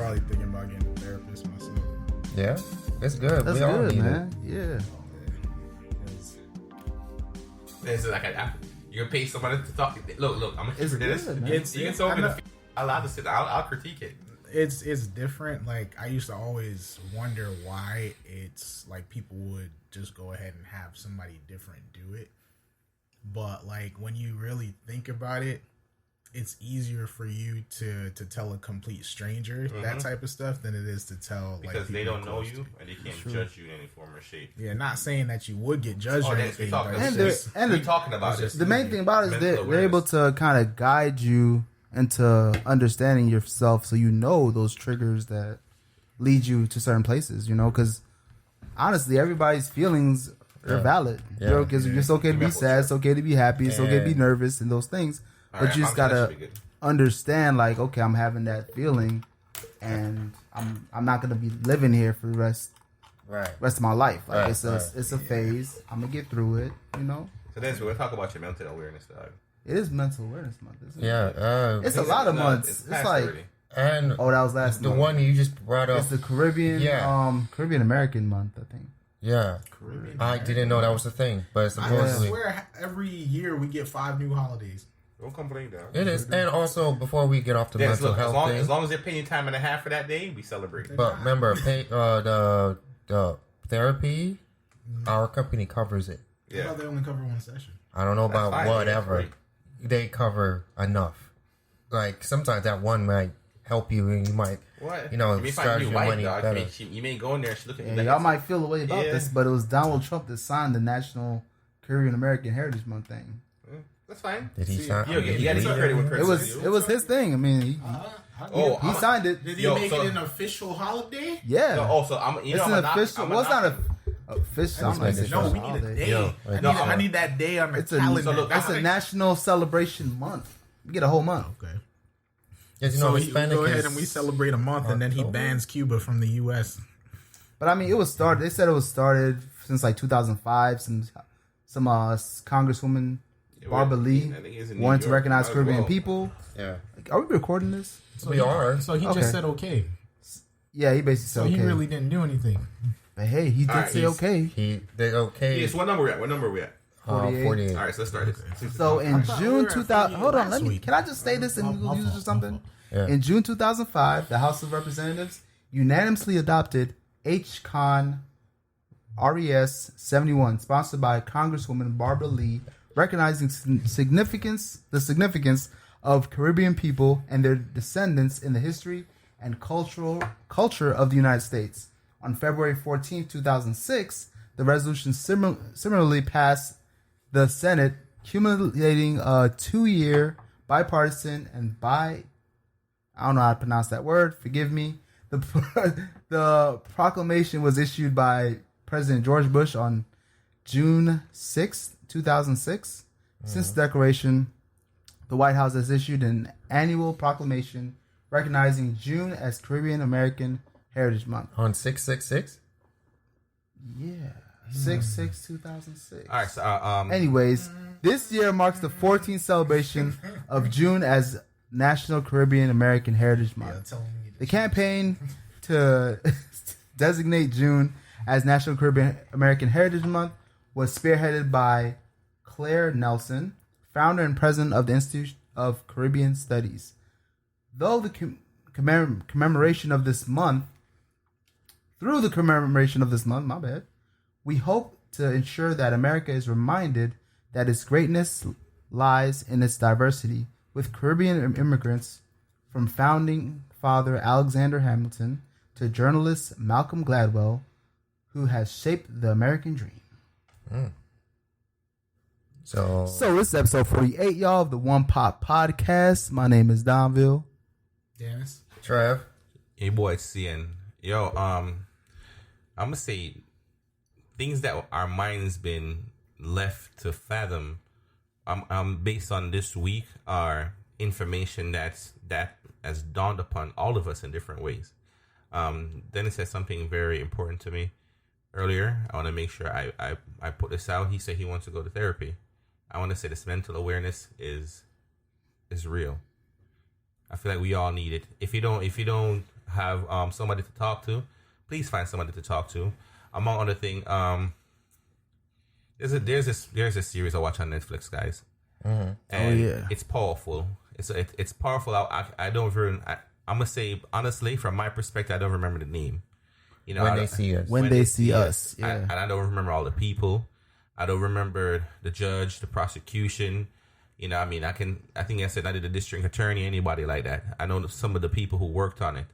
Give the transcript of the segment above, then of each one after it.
probably thinking about getting a therapist myself. Yeah, it's good. That's we all good, need man. it. Yeah. It's like you can pay somebody to talk. Look, I'm gonna keep it this. good, man. You can tell me allowed to sit. I'll critique it. It's different. Like, I used to always wonder why it's like people would just go ahead and have somebody different do it. But like, when you really think about it, it's easier for you to tell a complete stranger that type of stuff than it is to tell, because like, they don't know close to you and they can't judge you in any form or shape. Yeah, not saying that you would get judged or anything, but we're talking about it. The main thing about it is they're able awareness. to kind of guide you into understanding yourself, so you know those triggers that lead you to certain places. You know, because honestly, everybody's feelings are valid. Yeah. You know, because it's okay to be sad, it's okay to be happy, it's okay to be nervous, and those things. But you just gotta understand, like, okay, I'm having that feeling, and I'm not gonna be living here for the rest of my life. Like, it's a phase. I'm gonna get through it. You know. So then, we'll talk about your mental awareness, dog. It is Mental Awareness Month, isn't it? Yeah, it's a lot of months. It's like already. and that was last the month. one you just brought up. It's the Caribbean, Caribbean American Month, I think. Yeah, I didn't know that was a thing, but supposedly I swear every year we get 5 new holidays. Don't complain, dog. it is. And also, before we get off the mental health thing, as long as they're paying time and a half for that day, we celebrate. But remember, the therapy, our company covers it. Yeah, I thought they only cover one session. I don't know about fine, whatever. They cover enough. Like, sometimes that one might help you, and you might, start your money better. You may go in there and she look at you. Y'all might feel a way about this, but it was Donald Trump that signed the National Caribbean American Heritage Month thing. That's fine. Did he sign? You got to give credit with credit. It was his thing. I mean, he signed it. Did he make it an official holiday? Yeah. It's an official. Well, it's not official. No, we need a day. I need that day on the calendar. It's a national celebration month. We get a whole month. Okay. Yes, So we go ahead and we celebrate a month, and then he bans Cuba from the U.S. But I mean, it was started. They said it was started since like 2005. Some Congresswoman Barbara Lee wanted to recognize Caribbean people. Yeah. Are we recording this? So we are. So he just said okay. Yeah, he basically said okay. So he really didn't do anything. But hey, he did say okay. He did okay. Yes, what number are we at? 48. All right, so let's start this. So in June 2000, hold on, can I just say this and we'll use it or something? Yeah. In June 2005, the House of Representatives unanimously adopted H-Con RES 71, sponsored by Congresswoman Barbara Lee, recognizing the significance of Caribbean people and their descendants in the history and culture of the United States. On February 14, 2006, the resolution similarly passed the Senate, accumulating a 2-year bipartisan and I don't know how to pronounce that word. Forgive me. The proclamation was issued by President George Bush on June 6, 2006. Since the declaration, the White House has issued an annual proclamation recognizing June as Caribbean American Heritage Month. On 666? Yeah. 6/6/2006. All right. So, anyways, this year marks the 14th celebration of June as National Caribbean American Heritage Month. The campaign to designate June as National Caribbean American Heritage Month was spearheaded by Claire Nelson, founder and president of the Institute of Caribbean Studies. Through the commemoration of this month, we hope to ensure that America is reminded that its greatness lies in its diversity, with Caribbean immigrants from founding father Alexander Hamilton to journalist Malcolm Gladwell, who has shaped the American dream. So this is episode 48, y'all, of the One Pop Podcast. My name is Donville. Dennis. Trev. Hey, boy, CN. Yo, I'm going to say things that our minds been left to fathom based on this week are information that has dawned upon all of us in different ways. Dennis said something very important to me earlier. I want to make sure I put this out. He said he wants to go to therapy. I want to say this mental awareness is real. I feel like we all need it. If you don't have somebody to talk to, please find somebody to talk to. Among other things, there's a series I watch on Netflix, guys, and it's powerful. It's powerful. I don't even. I'm gonna say honestly, from my perspective, I don't remember the name. You know, when they see us, yeah. And I don't remember all the people. I don't remember the judge, the prosecution. You know, I mean, I think I said I did the district attorney, anybody like that. I know some of the people who worked on it,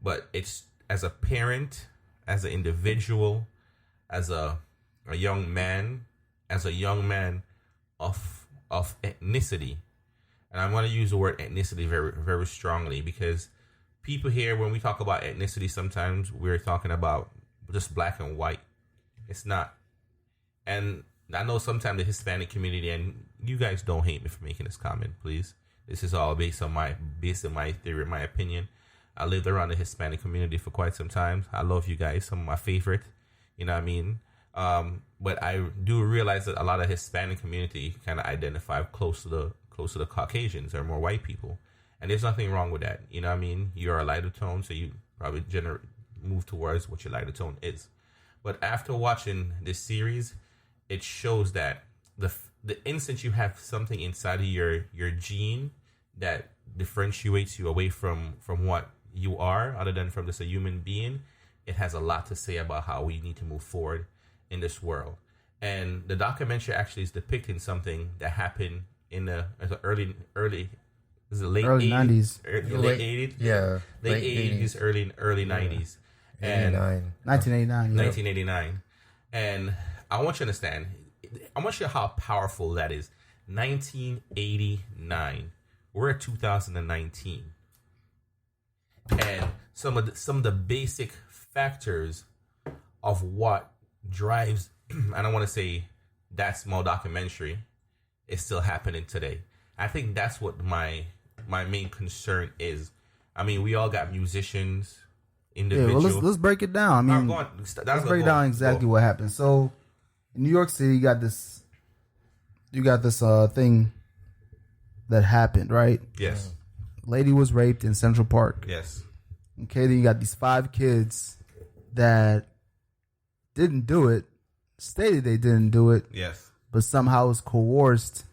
but it's as a parent, as an individual, as a young man, of ethnicity, and I'm going to use the word ethnicity very, very strongly, because people here, when we talk about ethnicity, sometimes we're talking about just black and white. It's not. And I know sometimes the Hispanic community, and you guys don't hate me for making this comment, please. This is all based on my theory, my opinion. I lived around the Hispanic community for quite some time. I love you guys, some of my favorite. You know what I mean? But I do realize that a lot of Hispanic community kind of identify close to the Caucasians or more white people. And there's nothing wrong with that. You know what I mean? You're a lighter tone, so you probably move towards what your lighter tone is. But after watching this series, it shows that the instant you have something inside of your gene that differentiates you away from what you are, other than from just a human being, it has a lot to say about how we need to move forward in this world. And the documentary actually is depicting something that happened in the early is it late 90s? Late 80s? Yeah. Late 80s, early 90s. And 1989. 1989. And I want you to understand, I want you to know how powerful that is. 1989. We're at 2019. And some of the basic factors of what drives, I don't want to say that small documentary, is still happening today. I think that's what my main concern is. I mean, we all got musicians, individuals. Yeah, well, let's break it down. I mean, let's break down exactly what happened. So, in New York City, you got this thing that happened, right? Yes. Lady was raped in Central Park. Yes. Okay, then you got these 5 kids that didn't do it, stated they didn't do it. Yes. But somehow was coerced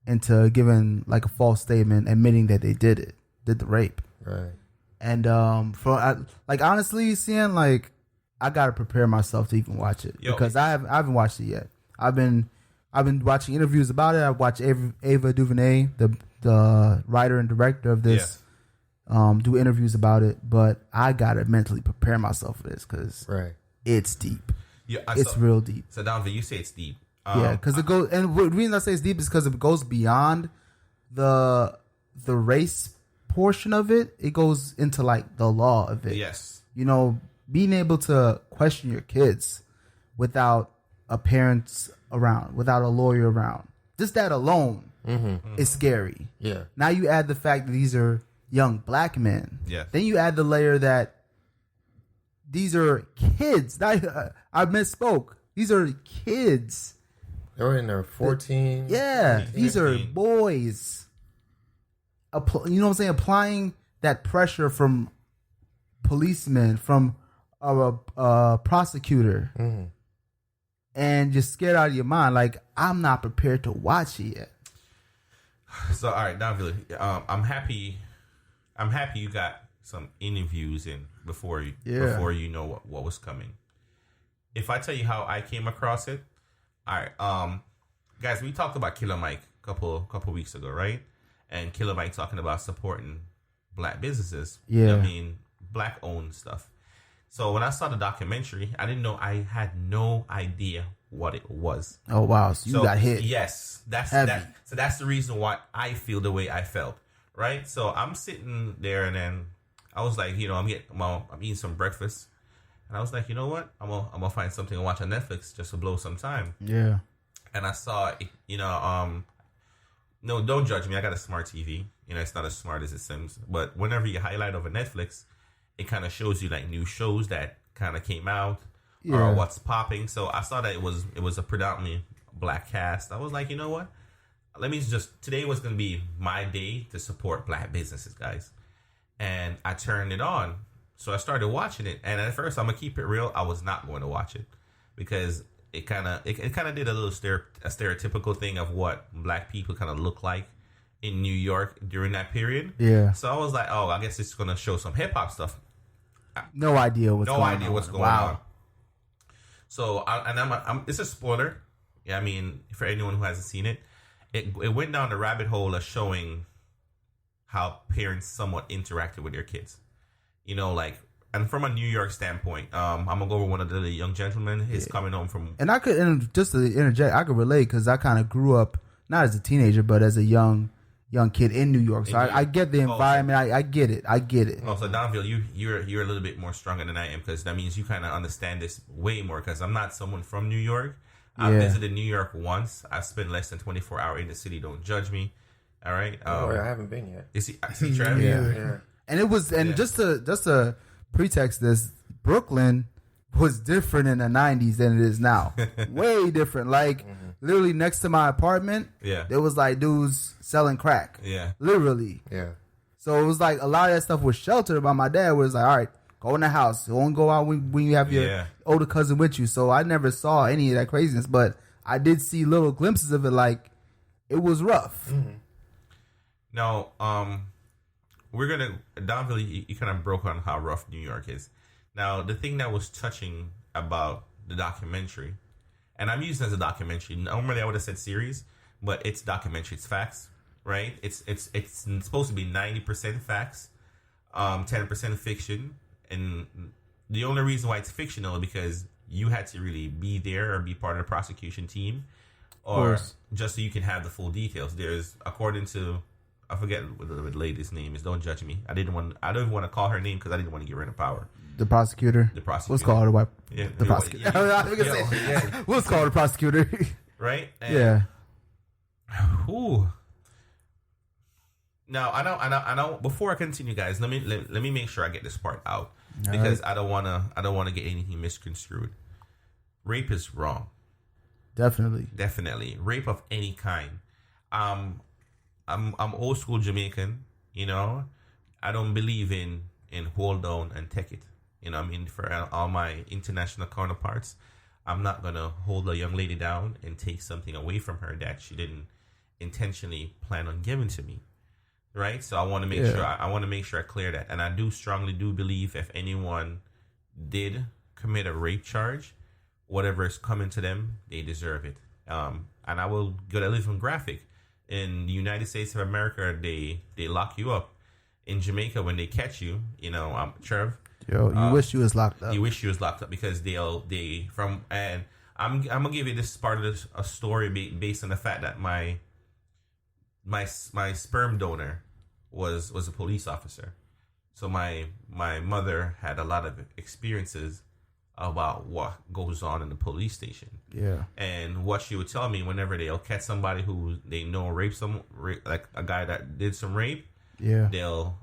into giving like a false statement admitting that they did the rape. Right. And honestly, seeing like I gotta prepare myself to even watch it because I haven't watched it yet. I've been watching interviews about it. I've watched Ava DuVernay, the writer and director of this, do interviews about it. But I gotta mentally prepare myself for this because it's deep. Yeah, it's real deep. So Donovan, you say it's deep. Yeah, because it goes, and the reason I say it's deep is because it goes beyond the race portion of it. It goes into like the law of it. Yes, you know, being able to question your kids without a parent around, without a lawyer around, just that alone is scary. Yeah. Now you add the fact that these are young black men. Yeah. Then you add the layer that these are kids. I misspoke. These are kids. They're in their 14. Yeah, 15. These are boys. You know what I'm saying? Applying that pressure from policemen, from a prosecutor, and just scared out of your mind. Like, I'm not prepared to watch it yet. So, all right, Donovan, I'm happy you got some interviews in before you know what was coming. If I tell you how I came across it, all right, guys, we talked about Killer Mike a couple weeks ago, right? And Killer Mike talking about supporting black businesses. Yeah, you know what I mean, black owned stuff. So when I saw the documentary, I had no idea what it was. Oh wow, so you got hit. Yes, that's the reason why I feel the way I felt, right? So I'm sitting there, and then I was like, I'm eating some breakfast. And I was like, you know what? I'm gonna find something to watch on Netflix just to blow some time. Yeah. And I saw, no, don't judge me. I got a smart TV. It's not as smart as it seems. But whenever you highlight over Netflix, it kind of shows you like new shows that kind of came out or what's popping. So I saw that it was a predominantly black cast. I was like, you know what? Today was gonna be my day to support black businesses, guys. and I turned it on. So I started watching it, and at first, I'm gonna keep it real, I was not going to watch it because it kind of did a little stereotypical thing of what black people kind of look like in New York during that period. Yeah. So I was like, oh, I guess it's gonna show some hip hop stuff. No idea what's going on. So it's a spoiler. Yeah, I mean, for anyone who hasn't seen it, it went down the rabbit hole of showing how parents somewhat interacted with their kids. You know, like, and from a New York standpoint, I'm gonna go over one of the young gentlemen. He's coming home from, and I could, and just to interject, I could relate because I kind of grew up not as a teenager, but as a young kid in New York. So I get the environment. I get it. Oh, so Donville, you're a little bit more stronger than I am because that means you kind of understand this way more. Because I'm not someone from New York. I visited New York once. I spent less than 24 hours in the city. Don't judge me. All right. I haven't been yet. You see Travis? Yeah. And it was, and just to pretext this, Brooklyn was different in the 90s than it is now. Way different. Like, literally next to my apartment, there was like dudes selling crack. Yeah. Literally. Yeah. So it was like a lot of that stuff was sheltered by my dad. Was like, all right, go in the house. Don't go out when you have your older cousin with you. So I never saw any of that craziness, but I did see little glimpses of it. Like, it was rough. Mm-hmm. Now, we're gonna Donville. You kind of broke on how rough New York is. Now, the thing that was touching about the documentary, and I'm using it as a documentary. Normally, I would have said series, but it's documentary. It's facts, right? It's supposed to be 90% facts, 10% fiction, and the only reason why it's fictional is because you had to really be there or be part of the prosecution team, or just so you can have the full details. There's, according to, I forget what the lady's name is. Don't judge me. I don't even want to call her name because I didn't want to give her the power. The prosecutor. Let's call her the prosecutor. Let's call her the prosecutor. Right? And, yeah. Ooh. Now I know. Before I continue, guys, let me make sure I get this part out because I don't wanna get anything misconstrued. Rape is wrong. Definitely, rape of any kind. I'm old school Jamaican, you know. I don't believe in hold down and take it. You know what I mean? For all my international counterparts, I'm not going to hold a young lady down and take something away from her that she didn't intentionally plan on giving to me. Right? So I want to make sure I clear that. And I strongly believe if anyone did commit a rape charge, whatever is coming to them, they deserve it. And I will go a little graphic. In the United States of America, they lock you up. In Jamaica, when they catch you, you know, Trev. Yo, you wish you was locked up. You wish you was locked up because and I'm gonna give you this part of a story based on the fact that my sperm donor was a police officer. So my mother had a lot of experiences about what goes on in the police station. Yeah. And what she would tell me whenever they'll catch somebody who they know rape like a guy that did some rape, they'll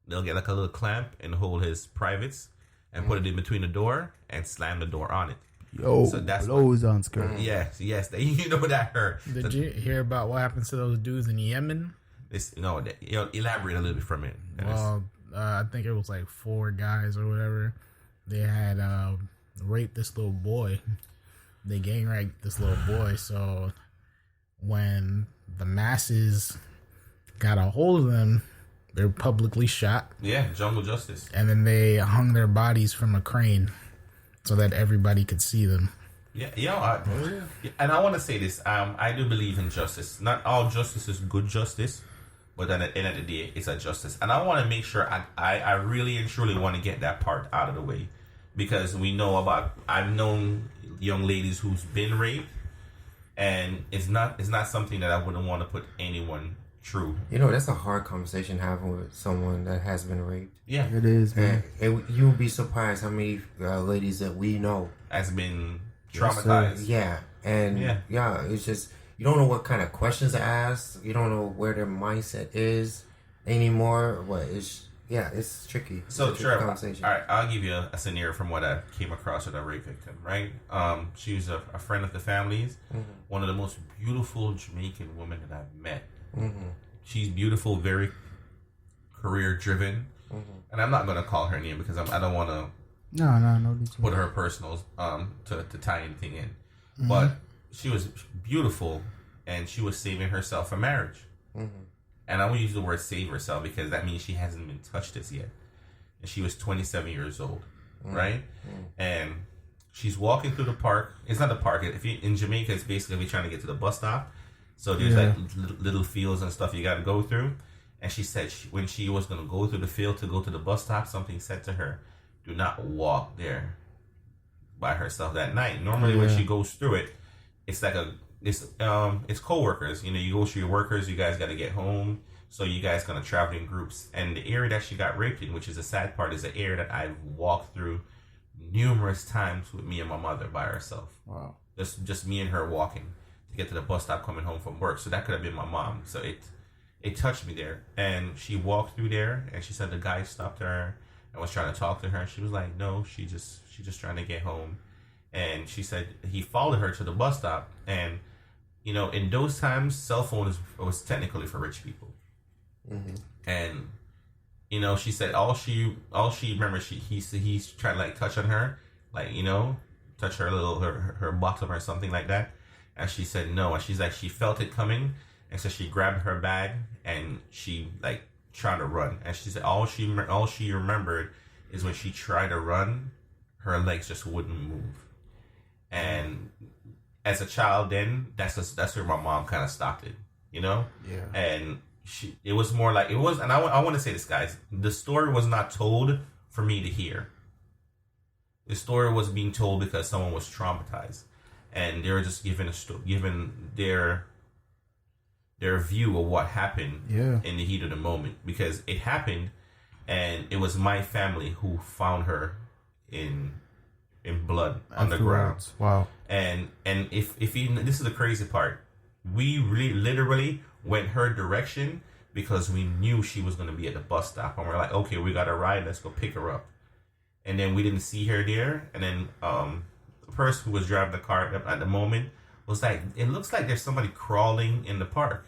get like a little clamp and hold his privates and put it in between the door and slam the door on it. Yo, so that's blows on skirt. Yes, you know that hurt. Did you hear about what happened to those dudes in Yemen? Elaborate a little bit from it. Well, I think it was like 4 guys or whatever. They had raped this little boy. They gang raped this little boy. So when the masses got a hold of them, they were publicly shot. Yeah, jungle justice. And then they hung their bodies from a crane so that everybody could see them. Yeah, and I want to say this. I do believe in justice. Not all justice is good justice, but then at the end of the day, it's a justice. And I want to make sure I really and truly want to get that part out of the way. Because I've known young ladies who's been raped, and it's not something that I wouldn't want to put anyone through. You know, that's a hard conversation having with someone that has been raped. Yeah, it is, man. And you'll be surprised how many ladies that we know has been traumatized. It's just you don't know what kind of questions to ask. You don't know where their mindset is anymore. It's tricky. So, Trevor, all right, I'll give you a scenario from what I came across with a rape victim, right? She was a friend of the family's, one of the most beautiful Jamaican women that I've met. Mm-hmm. She's beautiful, very career-driven. and I'm not gonna call her name because I don't want to No. put her personals to tie anything in. But she was beautiful, and she was saving herself for marriage. And I won't use the word save herself because that means she hasn't been touched as yet. And she was 27 years old, right? And she's walking through the park. It's not the park. If you in Jamaica, it's basically trying to get to the bus stop. So there's like little fields and stuff you got to go through. And she said when she was going to go through the field to go to the bus stop, something said to her, "Do not walk there by herself that night." Normally, when she goes through it, it's like it's co-workers. You know, you go through your workers. You guys got to get home, so you guys gonna travel in groups. And the area that she got raped in, which is the sad part, is the area that I've walked through numerous times with me and my mother by herself. Wow. Just me and her walking to get to the bus stop coming home from work. So that could have been my mom. So it touched me there. And she walked through there, and she said the guy stopped her and was trying to talk to her. She was like, no, she just trying to get home. And she said he followed her to the bus stop. And, you know, in those times, cell phone was technically for rich people. And, you know, she said all she remembers, he's trying to like touch on her, like, you know, touch her her bottom or something like that. And she said no. And she's like, she felt it coming. And so she grabbed her bag and she like tried to run. And she said all she remembered is when she tried to run, her legs just wouldn't move. And as a child, then that's where my mom kind of stopped it, you know. Yeah. And it was more like it was. And I want to say this, guys. The story was not told for me to hear. The story was being told because someone was traumatized, and they were just given their view of what happened in the heat of the moment, because it happened, and it was my family who found her in blood on the ground. Wow. And if you, this is the crazy part, we really literally went her direction because we knew she was going to be at the bus stop, and we're like, okay, we got a ride, let's go pick her up. And then we didn't see her there, and then the person who was driving the car at the moment was like, it looks like there's somebody crawling in the park.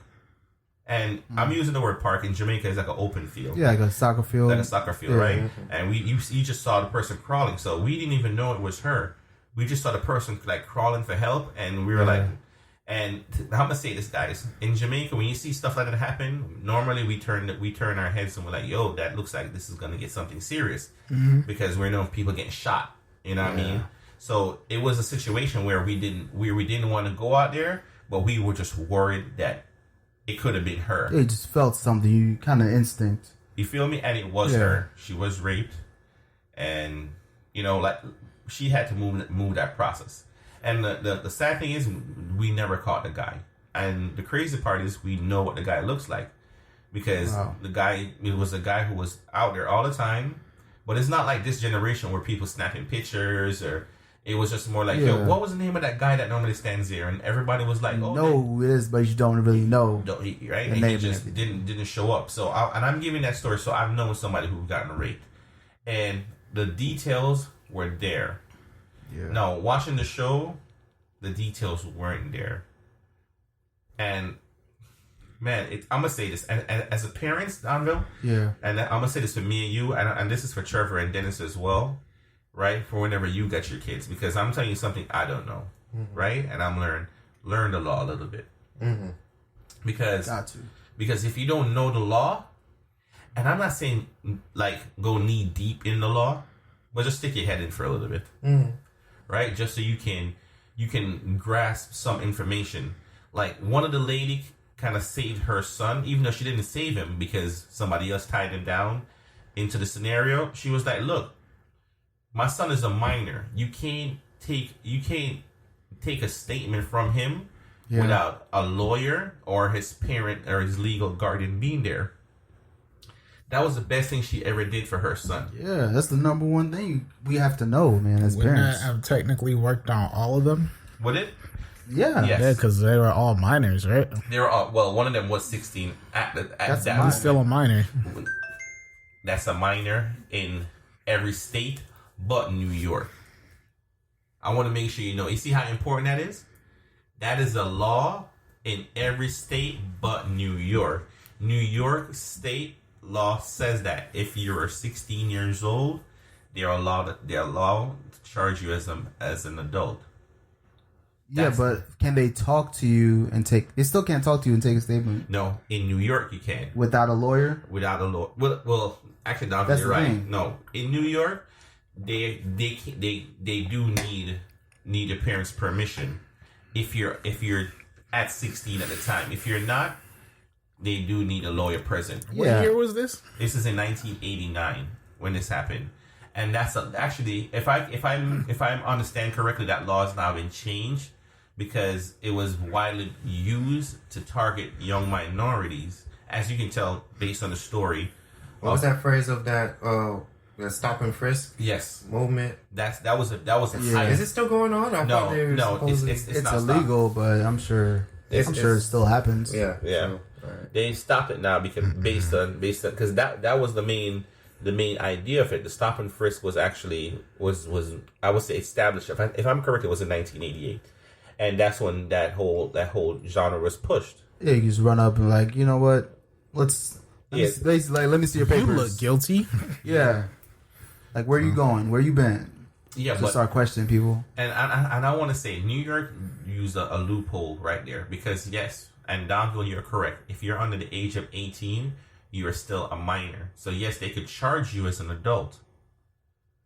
And I'm using the word park. In Jamaica, it's like an open field. Yeah, like a soccer field. Like a soccer field, right? And you just saw the person crawling. So we didn't even know it was her. We just saw the person like crawling for help. And we were like, and I'm going to say this, guys. In Jamaica, when you see stuff like that happen, normally we turn our heads and we're like, yo, that looks like this is going to get something serious. Because we know people getting shot. You know what I mean? So it was a situation where we didn't want to go out there, but we were just worried that it could have been her. It just felt something, you kind of instinct. You feel me? And it was her. She was raped, and you know, like she had to move that process. And the sad thing is, we never caught the guy. And the crazy part is, we know what the guy looks like, because it was a guy who was out there all the time. But it's not like this generation where people snapping pictures, or it was just more like, yo, what was the name of that guy that normally stands there? And everybody was like, oh, know who it is, but you don't really know. Right? And he just didn't show up. So, I'm giving that story, so I've known somebody who gotten raped, and the details were there. Yeah. Now, watching the show, the details weren't there. And man, I'm gonna say this, and as a parent, Donville, and I'm gonna say this for me and you, and this is for Trevor and Dennis as well. Right, for whenever you got your kids, because I'm telling you something I don't know, right? And I'm learn the law a little bit, because if you don't know the law, and I'm not saying like go knee deep in the law, but just stick your head in for a little bit, right? Just so you can grasp some information. Like one of the lady kind of saved her son, even though she didn't save him because somebody else tied him down into the scenario. She was like, look, my son is a minor. You can't take a statement from him without a lawyer or his parent or his legal guardian being there. That was the best thing she ever did for her son. Yeah, that's the number one thing we have to know, man, as parents. Wouldn't that have technically worked on all of them? Would it? Yeah. Yes. Yeah, because they were all minors, right? They were all, well, one of them was 16 at that He's still a minor. That's a minor in every state but New York. I want to make sure you know. You see how important that is? That is a law in every state but New York. New York State law says that if you're 16 years old, they're allowed to charge you as an adult. Yeah, but can they talk to you and take? They still can't talk to you and take a statement. No, in New York you can without a lawyer. Without a lawyer. Well, actually, Dom, That's you're the right. thing. No, in New York, they do need a parent's permission if you're at 16 at the time. If you're not, they do need a lawyer present. What year was this? This is in 1989 when this happened. And that's actually, if I understand correctly, that law has now been changed because it was widely used to target young minorities, as you can tell based on the story. What was that phrase of that the stop and frisk? Yes, movement. That was a Yeah. Is it still going on? No, it's not illegal, stopped. but I'm sure it still happens. Yeah. So, they stopped it now because based on because that was the main idea of it. The stop and frisk was actually was I would say established. If I'm correct, it was in 1988, and that's when that whole genre was pushed. Yeah, you just run up and like, you know what? Let me see your papers. You look guilty. Yeah. Like, where you going? Where you been? Yeah, but start questioning people. And I want to say New York used a loophole right there because yes, and Donville, you're correct. If you're under the age of 18, you are still a minor. So yes, they could charge you as an adult,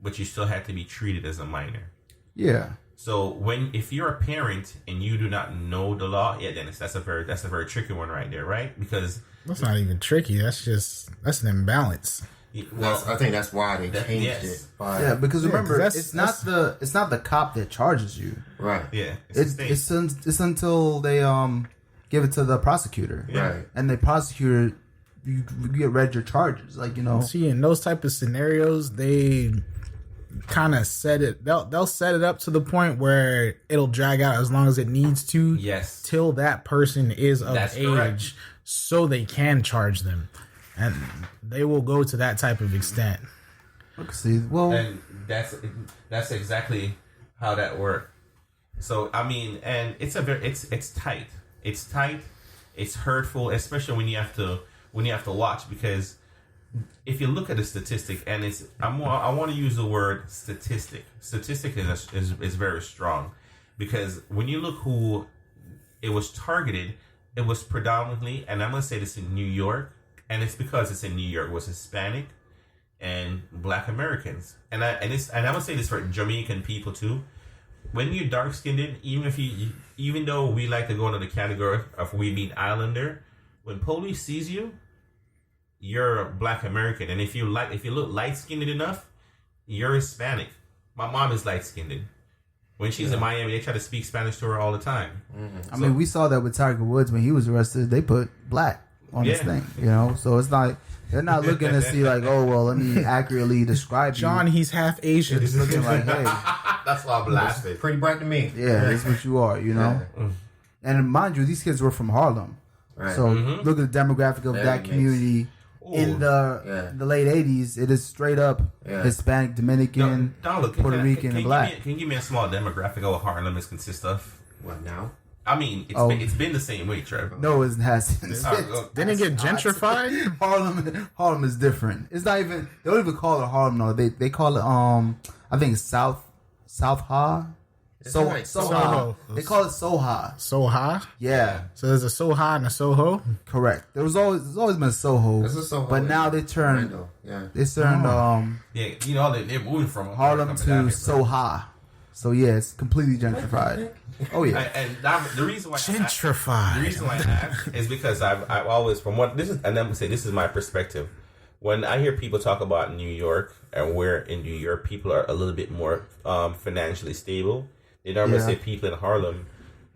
but you still have to be treated as a minor. Yeah. So if you're a parent and you do not know the law, yeah, then that's a very tricky one right there, right? Because that's not even tricky. That's an imbalance. Well, I think that's why they changed it. Yeah, because remember, it's not the cop that charges you. Right. Yeah. It's until they give it to the prosecutor. Yeah. Right. And the prosecutor, you get read your charges, like, you know. See, in those type of scenarios, they kind of set it. They'll set it up to the point where it'll drag out as long as it needs to. Yes. Till that person is of age, correct. So they can charge them, and they will go to that type of extent. See, well, and that's exactly how that worked. So I mean, and it's tight. It's tight. It's hurtful, especially when you have to watch, because if you look at the statistic, and I want to use the word statistic. Statistic is very strong, because when you look who it was targeted, it was predominantly, and I'm going to say this in New York, and it's because it's in New York, was Hispanic and Black Americans, and I'm going to say this for Jamaican people too. When you're dark skinned, even though we like to go into the category of we being islander, when police sees you, you're a Black American, and if you look light skinned enough, you're Hispanic. My mom is light skinned. When she's in Miami, they try to speak Spanish to her all the time. Mm-hmm. I mean, we saw that with Tiger Woods when he was arrested. They put black on his thing, you know. So it's not, they're not looking to see like, oh well, let me accurately describe John. He's half Asian. It's looking like, hey, that's why I'm laughing. Pretty bright to me. Yeah, that's what you are, you know. Yeah. And mind you, these kids were from Harlem, right. So look at the demographic of that community. In the late 80s, it is straight up Hispanic, Dominican, Puerto Rican, and Black. Can you give me a small demographic of what Harlem is consist of? What now? I mean, it's been the same way, Trevor. No, it hasn't. Didn't it get gentrified? Harlem is different. It's not even. They don't even call it Harlem. No, they call it I think South Ha. Soho. They call it Soha. Soha? Yeah. So there's a Soha and a Soho? Correct. There's always been a Soho. There's a Soho, but now they turned yeah, you know, they're moving from Harlem to Soha. So yeah, it's completely gentrified. Oh yeah. And the reason why gentrified. The reason why I ask is because I've always, from what this is, and I'm gonna say this is my perspective. When I hear people talk about New York and where in New York people are a little bit more financially stable, they normally say people in Harlem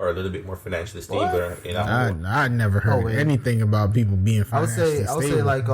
are a little bit more financially stable. I never heard anything about people being financially stable. I would say like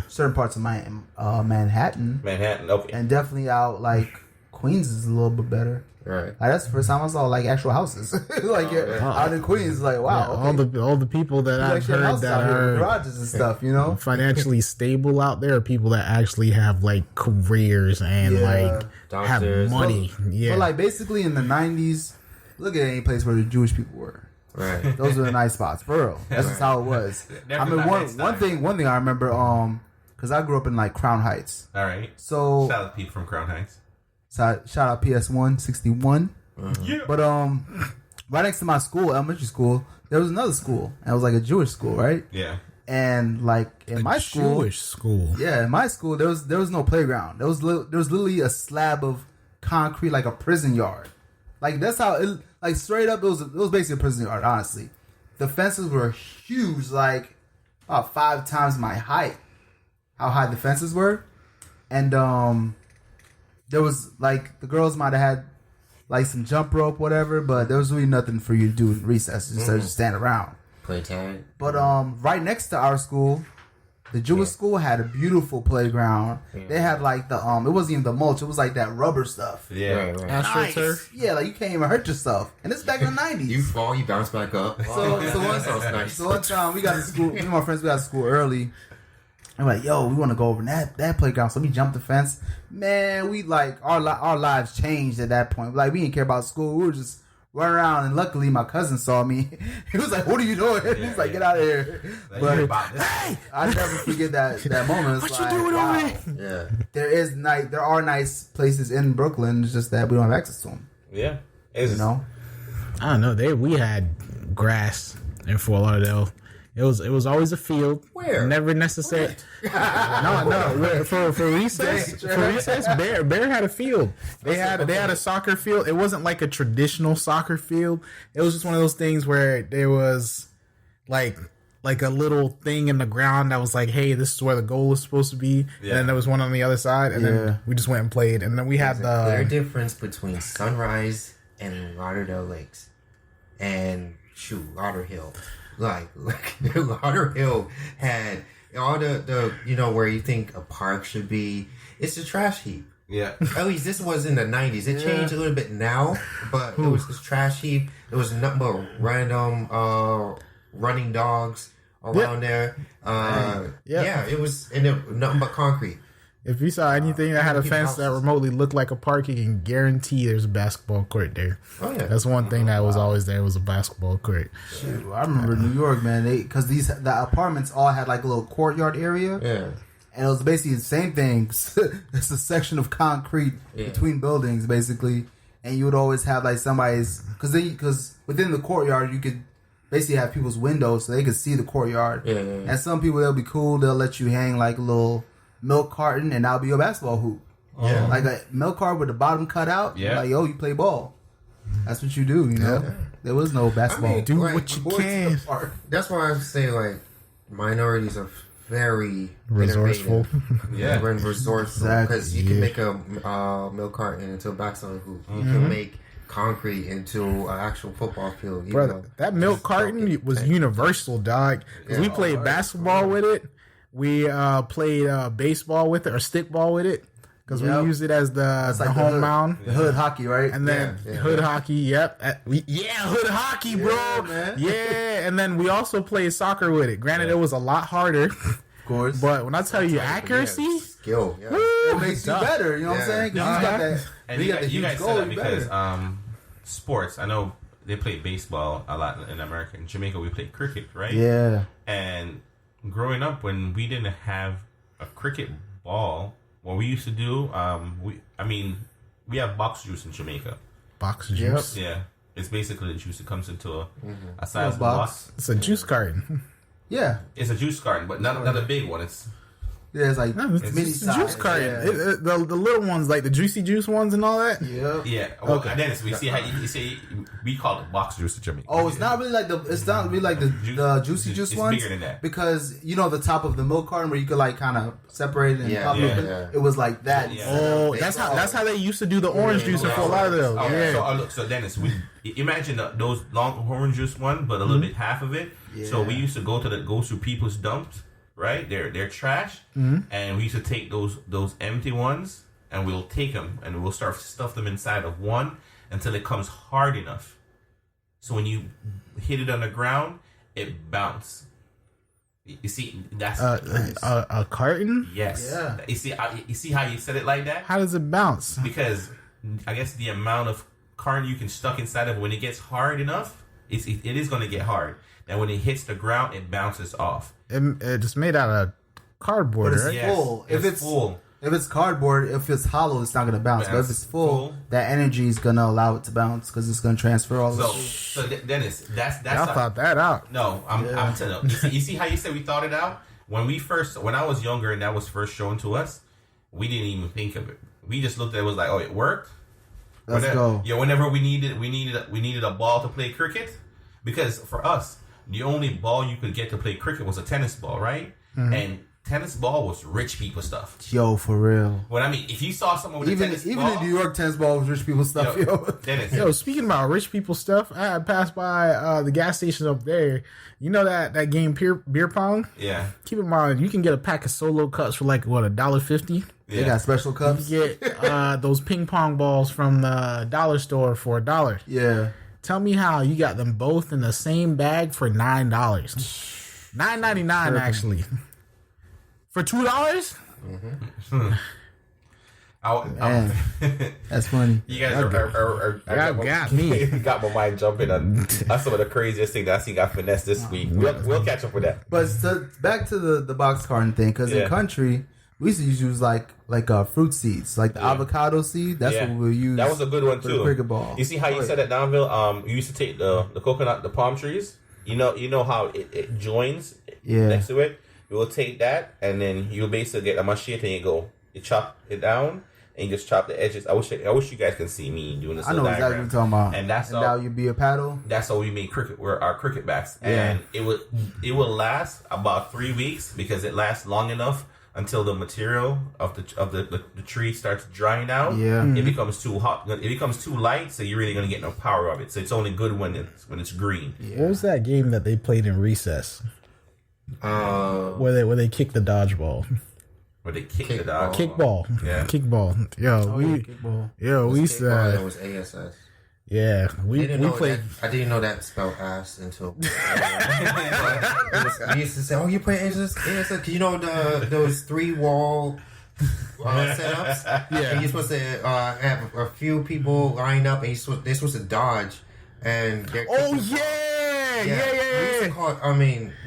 certain parts of Manhattan. Manhattan, okay. And definitely out like Queens is a little bit better. Right. Like, that's the first time I saw like actual houses. Like out in Queens, like wow. Yeah, okay. All the people that I've heard that are garages and stuff, you know, financially stable out there are people that actually have like careers and like have money. But like basically in the 90s, look at any place where the Jewish people were. Right. Those were the nice spots, for real. That's just how it was. I mean, one thing I remember, because I grew up in like Crown Heights. All right. So Shout out to people from Crown Heights. shout out PS1 61. Yeah. But right next to my school, elementary school, there was another school, and it was like a Jewish school, right? Yeah. And like in my school, Jewish school. yeah, in my school there was no playground. There was literally a slab of concrete, like a prison yard. Like that's how it, like straight up it was basically a prison yard. Honestly, the fences were huge, like about 5 times my height. How high the fences were, and there was like the girls might have had like some jump rope, whatever, but there was really nothing for you to do in recess. Just stand around. Play tag. But right next to our school, the Jewish school had a beautiful playground. They had like the it wasn't even the mulch; it was like that rubber stuff. Yeah. Right. AstroTurf. Yeah, like you can't even hurt yourself. And it's back in the 90s. You fall, you bounce back up. So That sounds nice. So one time we got to school. Me and my friends, we got to school early. I'm like, yo, we want to go over that playground. So we jumped the fence. Man, we like our lives changed at that point. Like we didn't care about school. We were just running around. And luckily, my cousin saw me. He was like, "What are you doing?" He's like, "Get out of here!" But hey, I never forget that moment. It's What like, you doing wow. over there? Yeah. There are nice places in Brooklyn. It's just that we don't have access to them. Yeah. You know. I don't know. We had grass in Fort Lauderdale. It was always a field. Where? Never necessary. No. For recess, Bear had a field. They had a soccer field. It wasn't like a traditional soccer field. It was just one of those things where there was like a little thing in the ground that was like, hey, this is where the goal is supposed to be. Yeah. And then there was one on the other side, and then we just went and played. And then we had There's a clear difference between Sunrise and Lauderdale Lakes, and Lauderhill. Like Lauderhill had all the where you think a park should be. It's a trash heap. Yeah. At least this was in the 90s. It changed a little bit now, but it was this trash heap. There was nothing but random running dogs around there. Yeah, it was nothing but concrete. If you saw anything that had a fence that remotely looked like a park, you can guarantee there's a basketball court there. Oh yeah, that's one thing that was always there was a basketball court. Shoot, I remember New York, man. Because the apartments all had like a little courtyard area. Yeah. And it was basically the same thing. It's a section of concrete between buildings, basically. And you would always have like somebody's because within the courtyard you could basically have people's windows so they could see the courtyard. Yeah. And some people, they'll be cool. They'll let you hang like a little milk carton, and that'll be your basketball hoop. Yeah, like a milk carton with the bottom cut out. Yeah, like, yo, you play ball. That's what you do. You know, there was no basketball. I mean, do like, what you can. That's why I say like minorities are very resourceful. Yeah, very resourceful because you can make a milk carton into a basketball hoop. You can make concrete into an actual football field. Brother, that milk carton was universal, dog. Because we played basketball with it. We played baseball with it or stickball with it because we used it as the home mound. The hood hockey, right? And then hood hockey, yep. Hood hockey, bro. Man. Yeah, and then we also played soccer with it. Granted, it was a lot harder. Of course. But when I tell you accuracy, skill, it makes you better. You know what I'm saying? Because you got that. And you guys said that because sports, I know they play baseball a lot in America. In Jamaica, we play cricket, right? Yeah. And growing up, when we didn't have a cricket ball, what we used to do, we have box juice in Jamaica. Box juice? Yeah. It's basically the juice that comes into a sizable box. It's a juice carton. Yeah. It's a juice carton, but not a big one. It's it's like it's mini size. Juice carton. Yeah. The little ones, like the juicy juice ones and all that. Yeah. Well, okay. Dennis, we see how you say we call it box juice in Jamaica. Oh, it's not really like the juicy juice it's ones. Bigger than that because you know the top of the milk carton where you could like kind of separate it and pop it. Yeah. It was like that. Yeah. Oh, that's how they used to do the orange juice in Fort Lauderdale. So Dennis, imagine those long orange juice one, but a little bit half of it. Yeah. So we used to go to people's dumps. Right, they're trash, and we used to take those empty ones, and we'll take them, and we'll start stuff them inside of one until it comes hard enough. So when you hit it on the ground, it bounces. You see, that's a carton. Yes. Yeah. You see how you said it like that? How does it bounce? Because I guess the amount of carton you can stuck inside of it, when it gets hard enough, it is going to get hard. And when it hits the ground, it bounces off. It's made out of cardboard, But it's right? Yes, full. it's full. If it's cardboard, if it's hollow, it's not gonna bounce. But if it's full, that energy is gonna allow it to bounce because it's gonna transfer all. So Dennis, that's Y'all thought that out. No, I'm telling you. You see how you said we thought it out? When I was younger and that was first shown to us, we didn't even think of it. We just looked at it, was like, oh, it worked. Let's go. Yeah, whenever we needed a ball to play cricket, because for us, the only ball you could get to play cricket was a tennis ball, right? Mm-hmm. And tennis ball was rich people stuff. Yo, for real. What I mean, if you saw someone with even a tennis even ball, in New York, tennis ball was rich people stuff. Dennis. Yo, speaking about rich people stuff, I had passed by the gas station up there. You know that game beer pong? Yeah. Keep in mind, you can get a pack of solo cups for like what, $1.50? They got special cups. You get those ping pong balls from the dollar store for $1. Yeah. Tell me how you got them both in the same bag for $9. $9.99 actually. For $2? Mm-hmm. That's funny. You guys got me. Got my mind jumping on some of the craziest things that I seen got finessed this week. We'll catch up with that. But back to the box carton thing, because in country we used to use like fruit seeds, like the avocado seed. That's what we use. That was a good one too. The cricket ball. You see how you said at Downville? You used to take the coconut, the palm trees. You know how it joins next to it. You will take that, and then you basically get a machete and you chop it down, and you just chop the edges. I wish you guys can see me doing this. I know exactly what you're talking about. And that's now you be a paddle. That's how we made our cricket bats, and it will last about 3 weeks because it lasts long enough until the material of the tree starts drying out. Yeah, it becomes too hot. It becomes too light, so you're really gonna get no power of it. So it's only good when it's green. Yeah. What was that game that they played in recess? Where they kick the dodgeball. Where they kick the dodgeball. Kickball. Yeah. Kickball. We used to. It was ASS. Yeah, we played. I didn't know that spelled ass until. We used to say, "Oh, you play ASS?" Cause you know those 3-wall setups. Yeah, and you're supposed to have a few people lined up, and they're supposed to dodge. And yeah. We used to call it,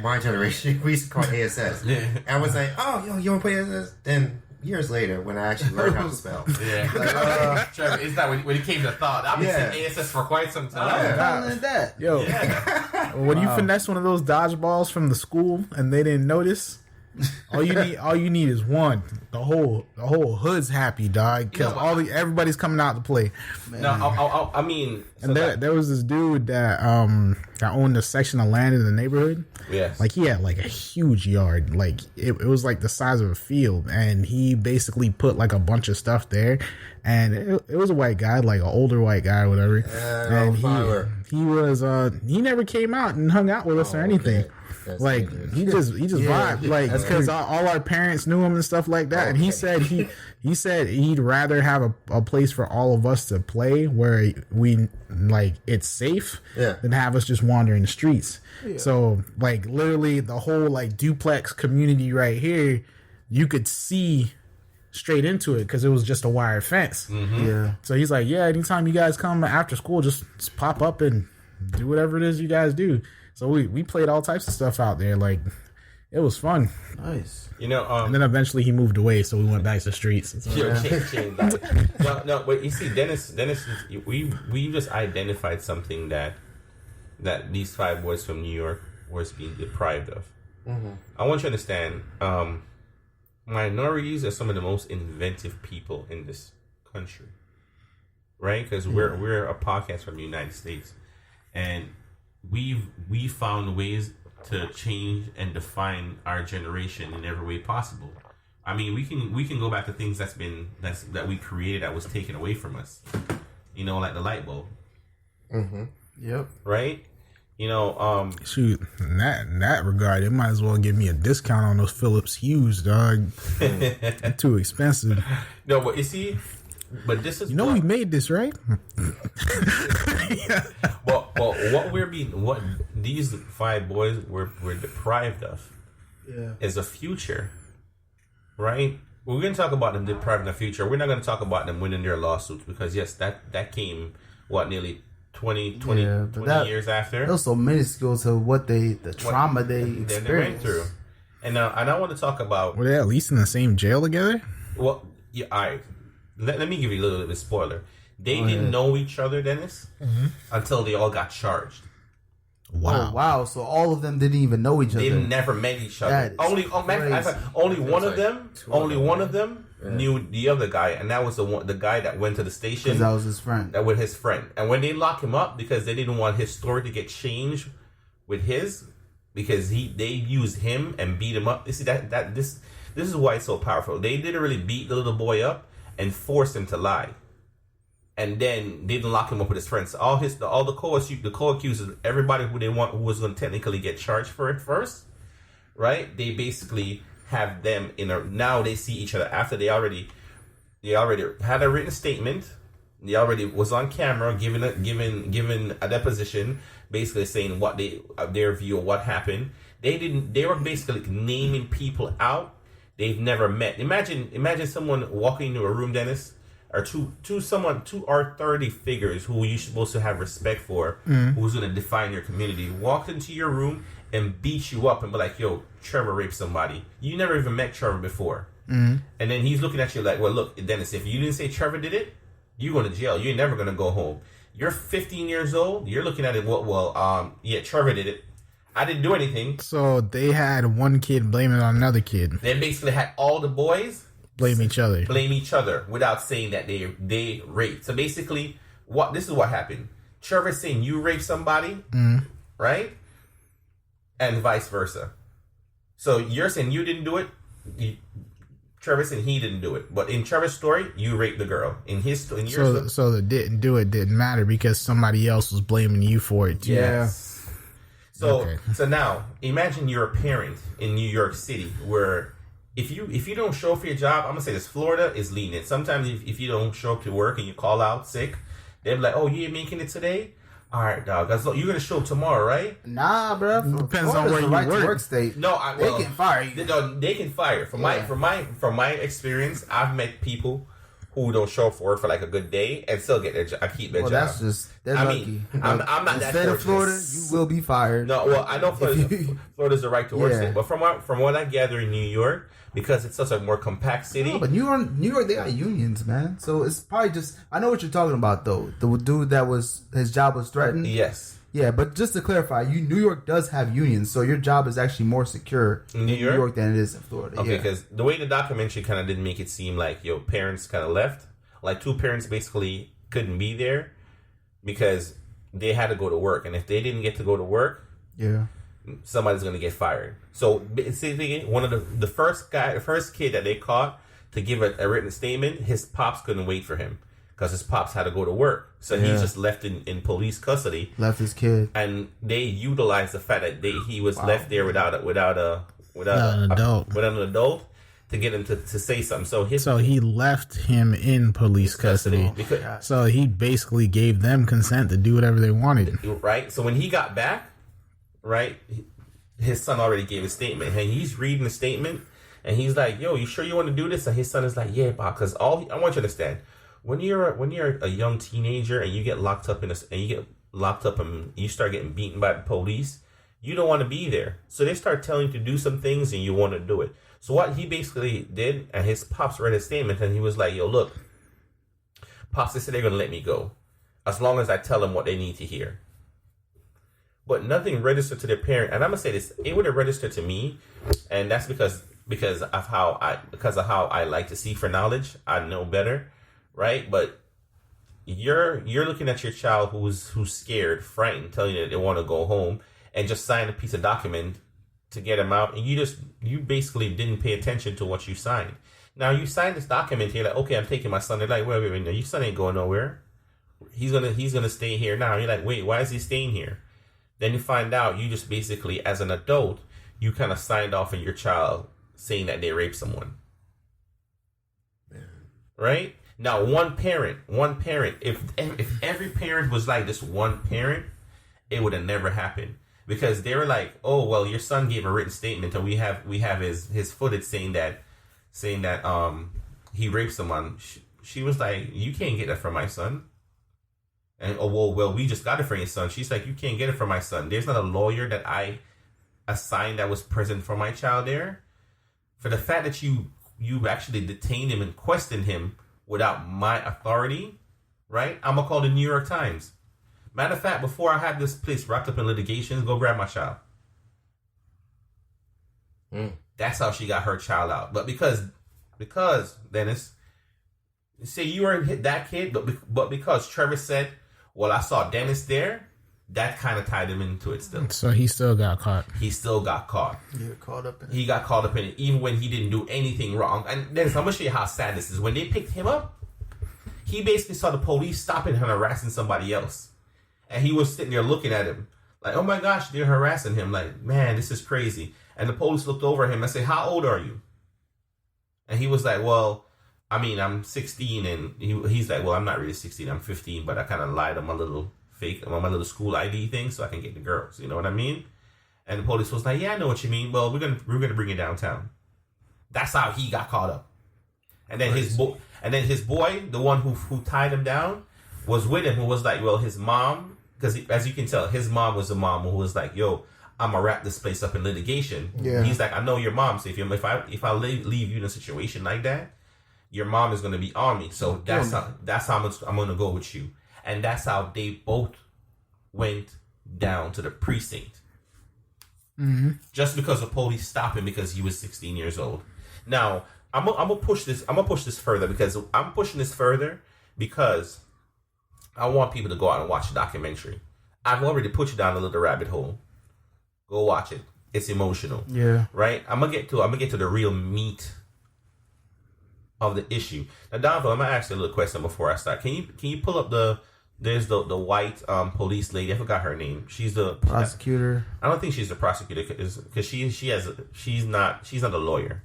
my generation, we used to call it ASS. Yeah. And I was like, oh, you want to play ASS? Then years later, when I actually learned how to spell. Yeah. Trevor, it's not when it came to thought. I've been saying ASS for quite some time. Yo, when you finesse one of those dodgeballs from the school and they didn't notice, all you need is one. The whole hood's happy, dog, because everybody's coming out to play. Man. No, I mean, and there was this dude that owned a section of land in the neighborhood. Yes, like he had like a huge yard, like it was like the size of a field, and he basically put like a bunch of stuff there. And it was a white guy, like an older white guy or whatever. And he never came out and hung out with us or anything. That's like dangerous. he just vibed, like, because all our parents knew him and stuff like that. And he said he said he'd rather have a place for all of us to play where we like it's safe than have us just wandering the streets. So like literally the whole like duplex community right here, you could see straight into it because it was just a wire fence. Yeah. So he's like, yeah, anytime you guys come after school, just pop up and do whatever it is you guys do. So we played all types of stuff out there. Like, it was fun. Nice. And then eventually he moved away, so we went back to the streets. No, but you see, Dennis, we just identified something that these 5 boys from New York was being deprived of. Mm-hmm. I want you to understand, minorities are some of the most inventive people in this country, right? Because we're a podcast from the United States, and we found ways to change and define our generation in every way possible. I mean, we can go back to things that we created that was taken away from us. You know, like the light bulb. Mm-hmm. Yep. Right. You know, shoot, in that regard, it might as well give me a discount on those Philips Hues, dog. They're too expensive. No, but you see, but this is we made this, right? Well, what these 5 boys were deprived of is a future, right? We're going to talk about them depriving the future. We're not going to talk about them winning their lawsuits because yes, that came nearly 20 years after. Those so minuscule to what the trauma they went experienced through. And I want to talk about. Were they at least in the same jail together? Well, yeah. All right. Let me give you a little bit of a spoiler. They didn't know each other, Dennis, until they all got charged. Wow. Oh, wow. So all of them didn't even know each other. They never met each other. Only one of them knew the other guy, and that was the guy that went to the station. That was his friend. That was his friend. And when they lock him up because they didn't want his story to get changed with his, because they used him and beat him up. You see this is why it's so powerful. They literally beat the little boy up and forced him to lie. And then they didn't lock him up with his friends. All the co-accusers, everybody who was going to technically get charged for it first, right? They basically have them now they see each other after they already had a written statement. They already was on camera giving a deposition, basically saying what their view of what happened. They were basically naming people out they've never met. Imagine someone walking into a room, Dennis, or two authority figures who you're supposed to have respect for, who's going to define your community, walked into your room and beat you up and be like, yo, Trevor raped somebody. You never even met Trevor before. And then he's looking at you like, well, look, Dennis, if you didn't say Trevor did it, you're going to jail. You're never going to go home. You're 15 years old. You're looking at it, yeah, Trevor did it. I didn't do anything. So they had one kid blaming it on another kid. They basically had all the boys blame each other without saying that they raped. So basically, this is what happened. Trevor saying you raped somebody, right? And vice versa. So you're saying you didn't do it. Trevor saying he didn't do it. But in Trevor's story, you raped the girl. In your story, so the didn't do it didn't matter because somebody else was blaming you for it too. Yes. So now imagine you're a parent in New York City where if you don't show up for your job, I'm gonna say this: Florida is lenient. Sometimes if you don't show up to work and you call out sick, they're like, "Oh, you ain't making it today? All right, dog. You're gonna show up tomorrow, right?" Nah, bro. Depends on where you work. State. No, they can fire you. They can fire. From my experience, I've met people who don't show up for work for like a good day and still get their job. Keep their job. They're lucky. I'm not that. Instead of Florida, you will be fired. No, well, I know Florida's the right to work state, but from what I gather in New York, because it's such a more compact city. No, but New York, they got unions, man. So it's probably just. I know what you're talking about, though. The dude that his job was threatened. Yes. Yeah, but just to clarify, New York does have unions, so your job is actually more secure in New York than it is in Florida. Okay, because the way the documentary kind of didn't make it seem like your parents kind of left, like two parents basically couldn't be there because they had to go to work, and if they didn't get to go to work, somebody's gonna get fired. So basically, one of the first kid that they caught to give a written statement, his pops couldn't wait for him. Because his pops had to go to work. So he's just left in police custody. Left his kid. And they utilized the fact that he was left there without an adult to get him to say something. So he left him in police custody. So he basically gave them consent to do whatever they wanted. Right? So when he got back, right, his son already gave a statement. And he's reading the statement. And he's like, yo, you sure you want to do this? And his son is like, yeah, Bob. Because I want you to understand. When you're a young teenager and you get locked up and you start getting beaten by the police, you don't want to be there. So they start telling you to do some things and you want to do it. So what he basically did, and his pops read his statement and he was like, yo, look, pops, they said they're going to let me go as long as I tell them what they need to hear. But nothing registered to their parent. And I'm going to say this, it would have registered to me. And that's because of how I like to seek for knowledge. I know better. Right, but you're looking at your child who's scared, frightened, telling you that they want to go home, and just sign a piece of document to get them out, and you basically didn't pay attention to what you signed. Now you signed this document, you're like, okay, I'm taking my son. They're like, wait, no, your son ain't going nowhere. He's gonna stay here now. You're like, wait, why is he staying here? Then you find out you just basically, as an adult, you kind of signed off on your child saying that they raped someone. Right? Now, one parent, if every parent was like this one parent, it would have never happened. Because they were like, oh, well, your son gave a written statement and we have his footage saying that he raped someone. She was like, you can't get that from my son. And well, we just got it for your son. She's like, you can't get it for my son. There's not a lawyer that I assigned that was present for my child there. For the fact that you actually detained him and questioned him without my authority, right? I'm gonna call the New York Times. Matter of fact, before I had this place wrapped up in litigation, go grab my child. That's how she got her child out. But because Dennis, say you weren't that kid, but because Trevor said, well, I saw Dennis there, that kind of tied him into it still. So he still got caught. He got caught up in it. He got caught up in it, even when he didn't do anything wrong. And Dennis, I'm going to show you how sad this is. When they picked him up, he basically saw the police stopping him and harassing somebody else. And he was sitting there looking at him like, oh my gosh, they're harassing him. Like, man, this is crazy. And the police looked over at him and said, how old are you? And he was like, well, I mean, I'm 16. And he's like, well, I'm not really 16. I'm 15. But I kind of lied on my little school ID thing so I can get the girls. You know what I mean? And the police was like, yeah, I know what you mean. Well, we're gonna bring you downtown. That's how he got caught up. And then his boy, the one who tied him down, was with him. Who was like, well, his mom, because as you can tell, his mom was the mom who was like, yo, I'm gonna wrap this place up in litigation. Yeah. He's like, I know your mom. So if I leave you in a situation like that, your mom is gonna be on me. So that's how I'm gonna go with you. And that's how they both went down to the precinct. Mm-hmm. Just because the police stopped him because he was 16 years old. Now, I'm gonna push this further because I'm pushing this further because I want people to go out and watch the documentary. I've already put you down a little rabbit hole. Go watch it. It's emotional. Yeah. Right? I'm gonna get to the real meat of the issue. Now, Donovan, I'm gonna ask you a little question before I start. Can you pull up the white police lady? I forgot her name. She's the prosecutor. I don't think she's the prosecutor because she's not a lawyer.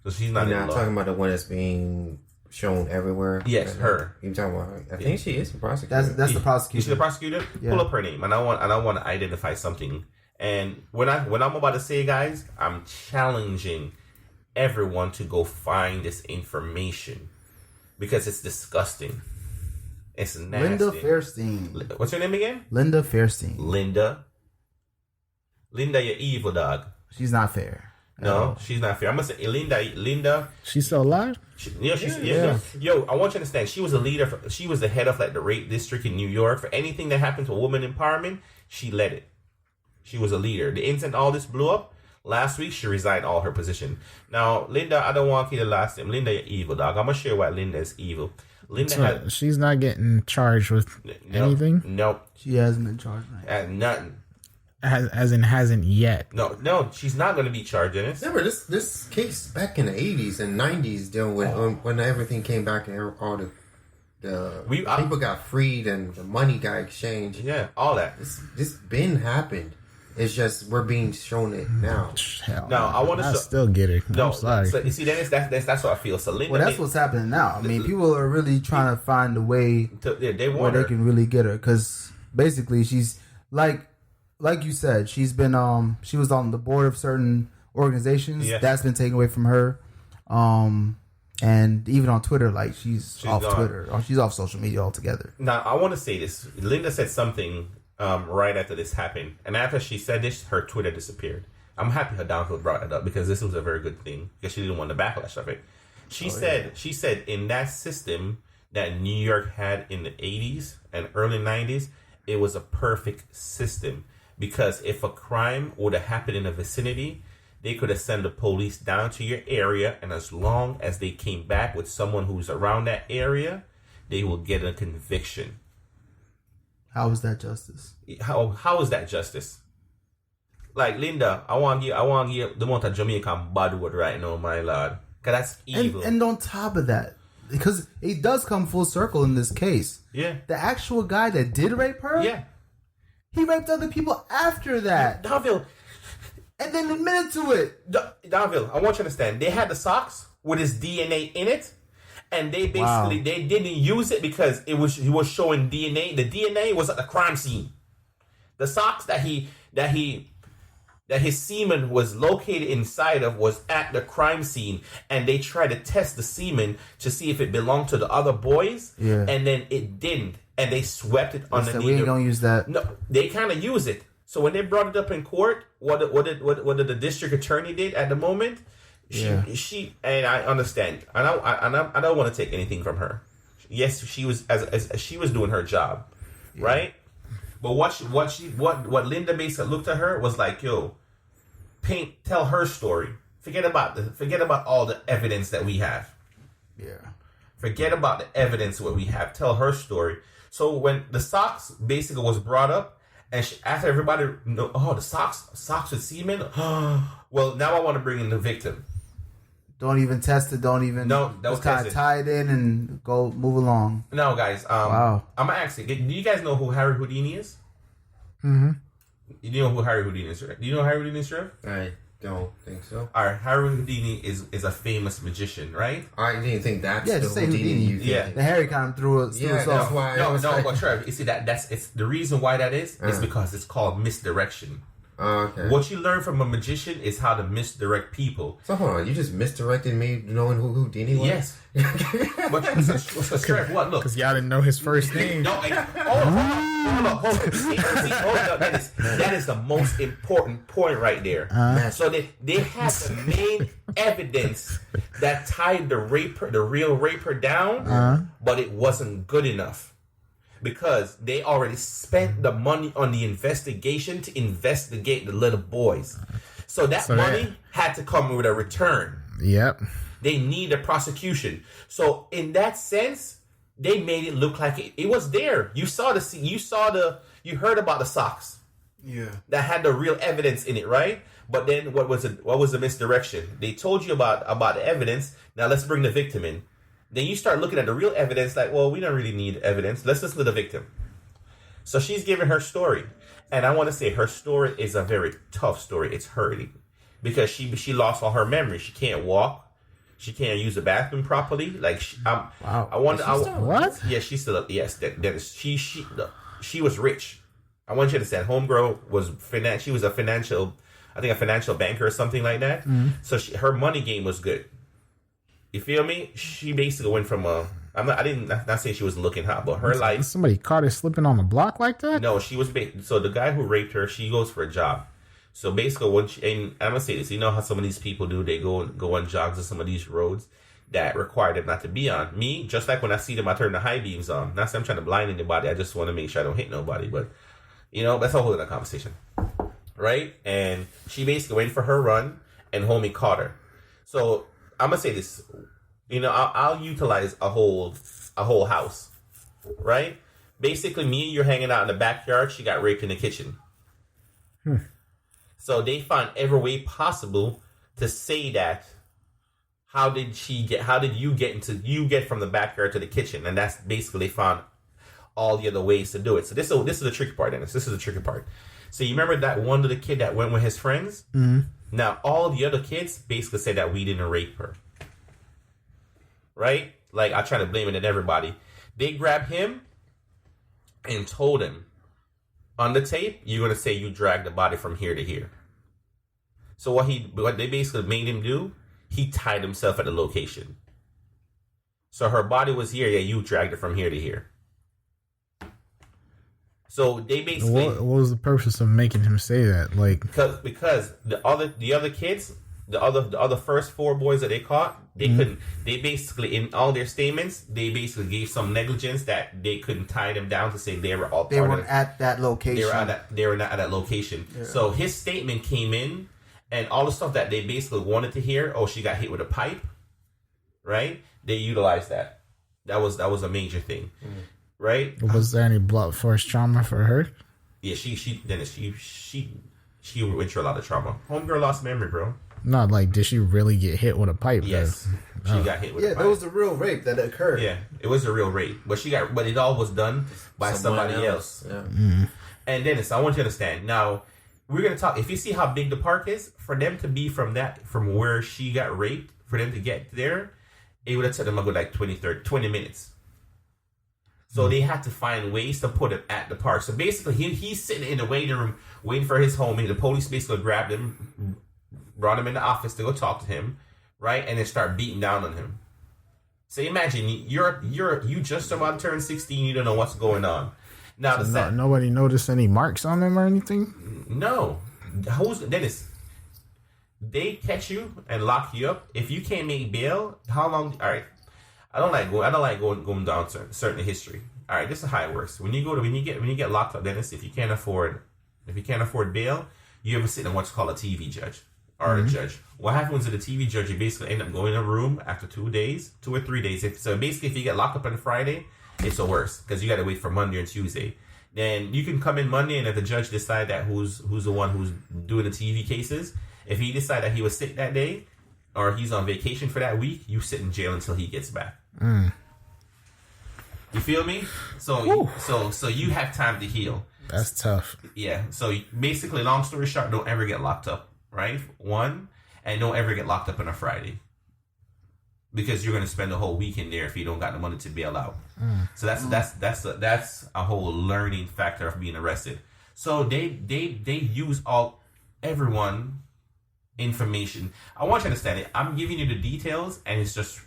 So she's not. You're not talking about the one that's being shown everywhere. Yes, her. You're talking about her. I think she is the prosecutor. That's the prosecutor. She's the prosecutor. Yeah. Pull up her name, and I want to identify something. And when I'm about to say, guys, I'm challenging everyone to go find this information because it's disgusting. It's nasty. Linda Fairstein. What's her name again? Linda Fairstein. Linda, you evil dog. She's not fair. No, she's not fair. I'm gonna say Linda. She's still alive. Yeah. Yo, I want you to understand. She was a leader. She was the head of like the rape district in New York. For anything that happened to woman empowerment, she led it. She was a leader. The instant all this blew up last week, she resigned all her position. Now, Linda, I don't want to hear the last name. Linda, you're evil, dog. I'm gonna share why Linda is evil. Linda she's not getting charged with anything. Nope. She hasn't been charged. Nothing. As in hasn't yet. No, she's not going to be charged in it. Remember this case back in the 80s and 90s dealing with when everything came back and all the people got freed and the money got exchanged. Yeah, all that. This been happened. It's just we're being shown it now. Hell, no, I want to still get it. I'm sorry. So, you see, that's what I feel. So Linda, well, that's what's happening now. I mean, people are really trying to find a way they where they can really get her because basically she's like you said, she's been she was on the board of certain organizations that's been taken away from her, and even on Twitter, like she's off gone. Twitter, or she's off social media altogether. Now I want to say this: Linda said something right after this happened, and after she said this, her Twitter disappeared. I'm happy her download brought it up because this was a very good thing because she didn't want the backlash of it. She said in that system that New York had in the 80s and early 90s, it was a perfect system. Because if a crime would have happened in the vicinity, they could have sent the police down to your area, and as long as they came back with someone who's around that area, they will get a conviction. How is that justice? How is that justice? Like Linda, I want you the amount of Jamaican bad word right now, my lord, because that's evil. And on top of that, because it does come full circle in this case. Yeah, the actual guy that did rape her. Yeah. He raped other people after that. Donville. And then admitted to it. Donville, I want you to understand. They had the socks with his DNA in it. And they basically, they didn't use it because he was showing DNA. The DNA was at the crime scene. The socks that he that his semen was located inside of was at the crime scene, and they tried to test the semen to see if it belonged to the other boys, and then it didn't, and they swept it underneath. We ain't gonna use that. No, they kind of use it. So when they brought it up in court, what did the district attorney did at the moment? She and I understand, and I don't want to take anything from her. Yes, she was as she was doing her job, right? But what Linda basically looked at her was like, yo, tell her story. Forget about all the evidence that we have. Yeah. Forget about the evidence what we have. Tell her story. So when the socks basically was brought up, and after everybody know, oh, the socks with semen. Well, now I want to bring in the victim. Don't even test it. Don't just kind of tie it in and go move along. No, guys. Wow. I'm gonna ask you. Do you guys know who Harry Houdini is? Mm-hmm. You know who Harry Houdini is, right? Do you know Harry Houdini, Trev? I don't think so. All right, Harry Houdini is a famous magician, right? I didn't think that's Yeah, the just say Houdini. Houdini. You Yeah. The Harry kind of threw us that's off. why. No, but Trev, you see it's the reason why that is because it's called misdirection. Okay. What you learn from a magician is how to misdirect people. So hold on, you just misdirected me knowing who Houdini was? Yes. But Trev, what? Look. Because y'all didn't know his first name. No, hold on. See, that is the most important point right there. So they had the main evidence that tied the real raper down, but it wasn't good enough. Because they already spent the money on the investigation to investigate the little boys. So that money had to come with a return. Yep. They need a prosecution. So in that sense, they made it look like it was there. You you heard about the socks. Yeah. That had the real evidence in it, right? But then what was the misdirection? They told you about the evidence. Now let's bring the victim in. Then you start looking at the real evidence like, well, we don't really need evidence. Let's listen to the victim. So she's giving her story. And I want to say her story is a very tough story. It's hurting. Because she lost all her memory. She can't walk. She can't use the bathroom properly. Like, wow. I wonder. What? Yeah, she's still, yes. Dennis, she was rich. I want you to understand. Homegirl was she was a financial banker or something like that. Mm-hmm. So her money game was good. You feel me? She basically went from I'm not saying she was looking hot, but her life. Somebody caught her slipping on the block like that? No, she was. So the guy who raped her, she goes for a job. So basically, and I'm gonna say this. You know how some of these people do? They go on jogs on some of these roads that require them not to be on. Me, just like when I see them, I turn the high beams on. Not saying I'm trying to blind anybody. I just want to make sure I don't hit nobody. But that's a whole other conversation, right? And she basically went for her run, and homie caught her. So I'm gonna say this, I'll utilize a whole house, right? Basically, me and you're hanging out in the backyard. She got raped in the kitchen. So they found every way possible to say that. How did you get from the backyard to the kitchen? And that's basically they found all the other ways to do it. So this is the tricky part, Dennis. This is the tricky part. So you remember that one little kid that went with his friends? Mm-hmm. Now, all the other kids basically said that we didn't rape her. Right? Like, I try to blame it on everybody. They grabbed him and told him, on the tape, you're going to say you dragged the body from here to here. So what they basically made him do, he tied himself at the location. So her body was here, you dragged it from here to here. So they basically... What was the purpose of making him say that? Like, because the other kids, the other first four boys that they caught, they couldn't. They basically, in all their statements, they basically gave some negligence that they couldn't tie them down to say they were all. They weren't at that location. They were not at that location. Yeah. So his statement came in, and all the stuff that they basically wanted to hear. Oh, she got hit with a pipe, right? They utilized that. That was a major thing. Right? Was there any blunt force trauma for her? Yeah, she went through a lot of trauma. Homegirl lost memory, bro. No, like, did she really get hit with a pipe? Yes, she got hit with a pipe. Yeah, that was a real rape that occurred. Yeah, it was a real rape, but it all was done by somebody else. Yeah. Mm. And Dennis, I want you to understand. Now, we're gonna talk. If you see how big the park is, for them to be from where she got raped, for them to get there, it would have taken them a good like 20 minutes. So they had to find ways to put him at the park. So basically, he's sitting in the waiting room waiting for his homie. The police basically grabbed him, brought him in the office to go talk to him, right? And then start beating down on him. So imagine you just about to turn 16. You don't know what's going on. Now nobody noticed any marks on him or anything. No, Dennis? They catch you and lock you up if you can't make bail. How long? All right. I don't like going down certain history. All right, this is how it works. When you get locked up, Dennis, if you can't afford bail, you ever sit in what's called a TV judge or a judge. What happens with a TV judge? You basically end up going in a room after 2 or 3 days. If you get locked up on Friday, it's the worst because you got to wait for Monday and Tuesday. Then you can come in Monday, and if the judge decide that who's the one who's doing the TV cases, if he decide that he was sick that day or he's on vacation for that week, you sit in jail until he gets back. You feel me? So you have time to heal. That's tough. Yeah. So basically, long story short, don't ever get locked up, right? One, and don't ever get locked up on a Friday because you're going to spend the whole weekend there if you don't got the money to bail out. So that's a whole learning factor of being arrested. So they use everyone information. I want you to understand it. I'm giving you the details, and it's just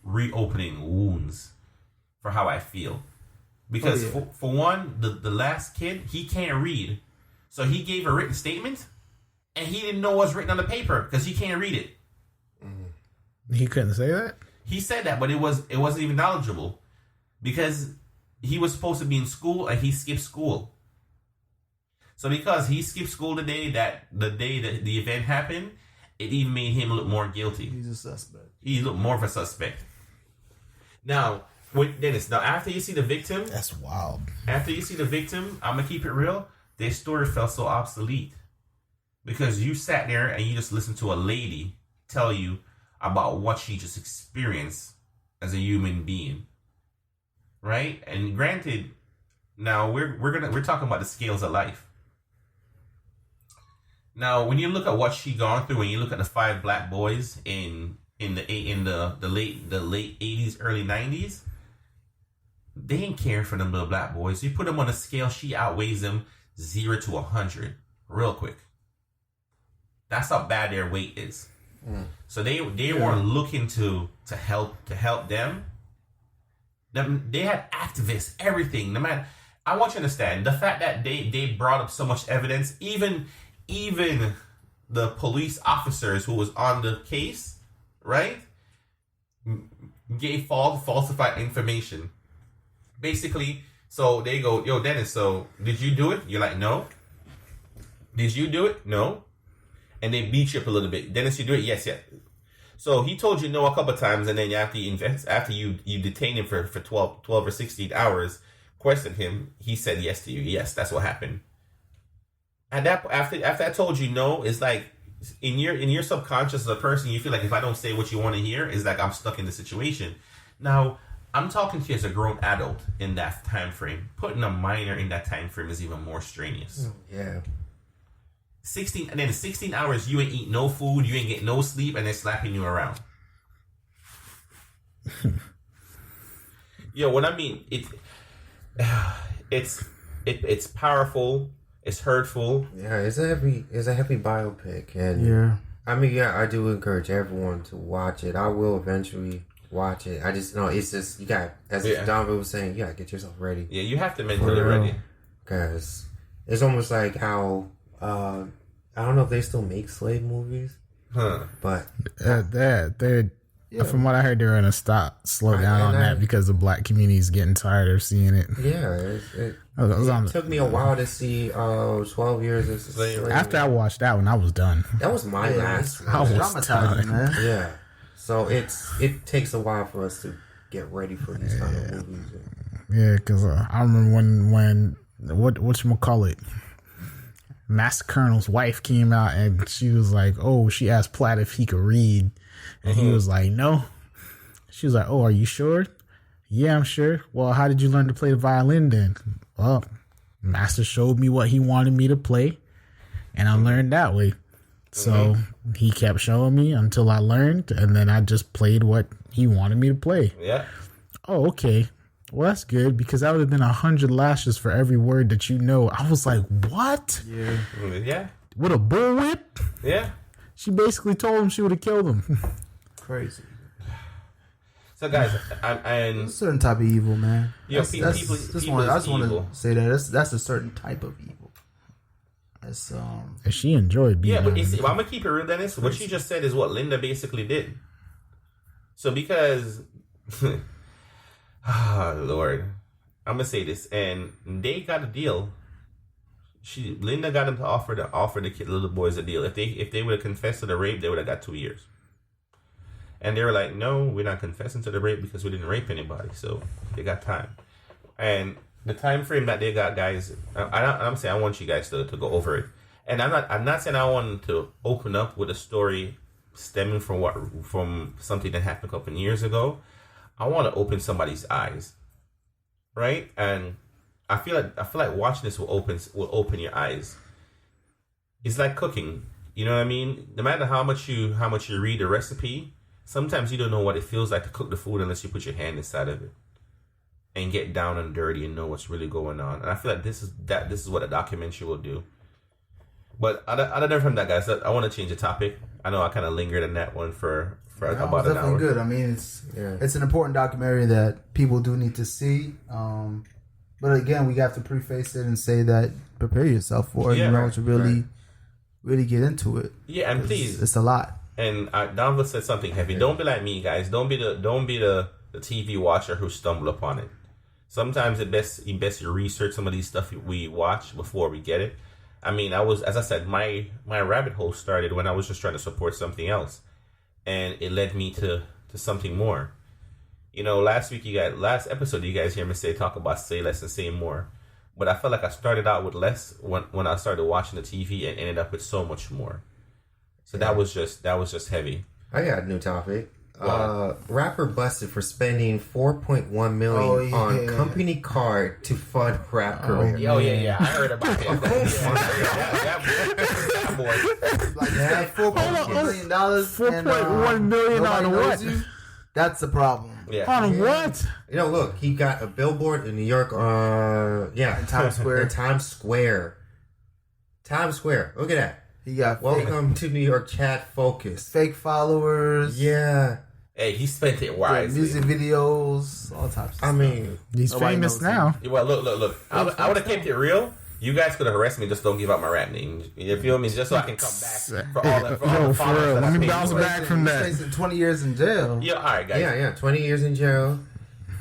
reopening wounds for how I feel. Because for one, the last kid, he can't read. So he gave a written statement, and he didn't know what's written on the paper because he can't read it. He couldn't say that? He said that, but it wasn't even knowledgeable because he was supposed to be in school and he skipped school. So because he skipped school the day that the event happened, it even made him look more guilty. He's a suspect. He looked more of a suspect. Now, Dennis, after you see the victim... That's wild. After you see the victim, I'm going to keep it real, their story felt so obsolete. Because you sat there and you just listened to a lady tell you about what she just experienced as a human being. Right? And granted, now we're talking about the scales of life. Now, when you look at what she gone through, when you look at the 5 black boys in the late 80s, early 90s, they ain't caring for them little black boys. You put them on a scale, she outweighs them 0 to 100 real quick. That's how bad their weight is. So they weren't looking to help them. They had activists, everything. No matter, I want you to understand the fact that they brought up so much evidence, even the police officers who was on the case, right, gave falsified information. Basically, so they go, yo, Dennis, so did you do it? You're like, no. Did you do it? No. And they beat you up a little bit. Dennis, you do it? Yes, yeah. So he told you no a couple of times, and then after you detain him for 12 or 16 hours, questioned him, he said yes to you. Yes, that's what happened. And that after I told you no, it's like in your subconscious as a person, you feel like if I don't say what you want to hear, it's like I'm stuck in the situation. Now, I'm talking to you as a grown adult in that time frame. Putting a minor in that time frame is even more strenuous. Yeah. 16 hours you ain't eat no food, you ain't get no sleep, and they're slapping you around. Yo, what I mean, it's powerful, it's hurtful. Yeah, it's a heavy biopic, and yeah. I mean, yeah, I do encourage everyone to watch it. I will eventually watch it. I just know it's just you got, as Donovan was saying, you gotta get yourself ready. Yeah, you have to mentally ready, because it's almost like how I don't know if they still make slave movies, but they're from what I heard, they're gonna slow down on that because the black community is getting tired of seeing it. Yeah, it took me a while to see 12 Years of Slavery. After I watched that one, I was done. That was my last one. I was done, man. Yeah, so it takes a while for us to get ready for these kind of movies. Yeah, because I remember when whatchamacallit, Master Colonel's wife came out and she was like, oh, she asked Platt if he could read. And he was like, no. She was like, oh, are you sure? Yeah, I'm sure. Well, how did you learn to play the violin then? Well, Master showed me what he wanted me to play, and I learned that way. So he kept showing me until I learned, and then I just played what he wanted me to play. Yeah. Oh, okay. Well, that's good because that would have been 100 lashes for every word that you know. I was like, what? Yeah. Yeah. With a bullwhip? Yeah. She basically told him she would have killed him. Crazy. So, guys, and A certain type of evil, man. Yeah, I just want evil. to say that that's a certain type of evil. That's And she enjoyed being. Yeah, but you see, I'm gonna keep it real, Dennis. What she just said is what Linda basically did. So because, Lord, I'm gonna say this, and they got a deal. Linda got him to offer the kid, little boys a deal. If they would have confessed to the rape, they would have got 2 years. And they were like, no, we're not confessing to the rape because we didn't rape anybody. So they got time. And the time frame that they got, guys, I'm saying I want you guys to go over it. And I'm not saying I want to open up with a story stemming from something that happened a couple of years ago. I want to open somebody's eyes, right? And I feel like watching this will open your eyes. It's like cooking. You know what I mean? No matter how much you read the recipe, sometimes you don't know what it feels like to cook the food unless you put your hand inside of it and get down and dirty and know what's really going on. And I feel like this is what a documentary will do. But other than that, guys, I want to change the topic. I know I kind of lingered in that one for about an hour. Definitely good. I mean, it's an important documentary that people do need to see. But again, we have to preface it and say that prepare yourself for it. Yeah, you know, to really get into it. Yeah, and please, it's a lot. And Donald said something heavy. Don't be like me, guys. Don't be the TV watcher who stumbled upon it. Sometimes it's best you research some of these stuff we watch before we get it. I mean, as I said, my rabbit hole started when I was just trying to support something else, and it led me to something more. You know, last episode, you guys hear me talk about say less and say more, but I felt like I started out with less when I started watching the TV and ended up with so much more. So that was just heavy. I got a new topic. Wow. Rapper busted for spending $4.1 million on company card to fund rap career. Yeah. I heard about that. That boy. Like that $4.1 million, $4.1 million on what? That's the problem. Yeah. On what? You know, look, he got a billboard in New York. In Times Square. Times Square. Look at that. He got welcome to New York. Chat focus. Fake followers. Yeah. Hey, he spent it wisely. Music videos, all types of stuff. I mean, he's famous now. Well, look. I would have kept it real. You guys could have harassed me. Just don't give out my rap name. You feel me? Just so I can come back for all the for real. Let me bounce back from that. He's facing 20 years in jail. Yeah, all right, guys. Yeah. 20 years in jail.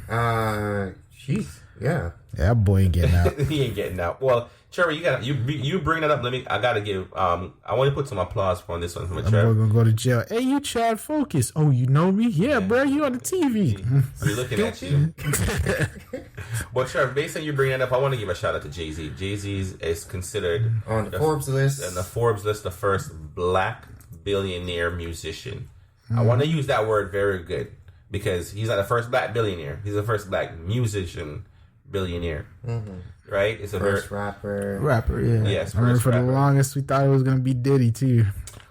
Jeez. Yeah. That boy ain't getting out. He ain't getting out. Well, Trevor, you bring that up. I gotta give. I want to put some applause on this one from Trevor. We're gonna go to jail. Hey, you Chad Focus. Oh, you know me? Yeah, bro. You on the TV? We're looking at you. But Trevor, based on you bringing that up, I want to give a shout out to Jay-Z. Jay-Z is considered on the Forbes list. And the Forbes list, the first black billionaire musician. I want to use that word very good because he's not the first black billionaire. He's the first black musician billionaire. Right? It's a first rapper, yeah. Yes, I remember for the longest we thought it was gonna be Diddy too.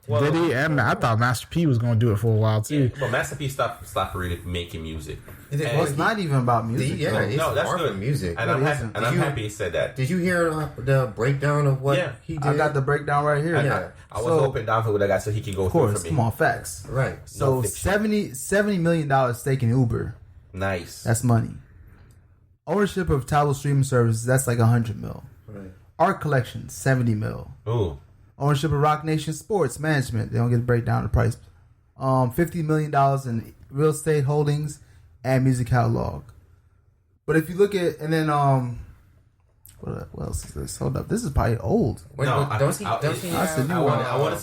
Well, Diddy, and I thought Master P was gonna do it for a while too. Yeah, but Master P stopped really making music. It's not even about music. No, that's good. Music, and I'm happy he said that. Did you hear the breakdown of what he did? I got the breakdown right here. I was hoping down for that guy so he could go through for me. Come on, facts. Right. So $70 million stake in Uber. Nice. That's money. Ownership of Tidal streaming services, that's like $100 million. Right. Art collection, $70 million. Ooh. Ownership of Rock Nation Sports Management, they don't get to break down the price. $50 million in real estate holdings and music catalog. But if you look at, and then what else is this? Hold up, this is probably old. I want to see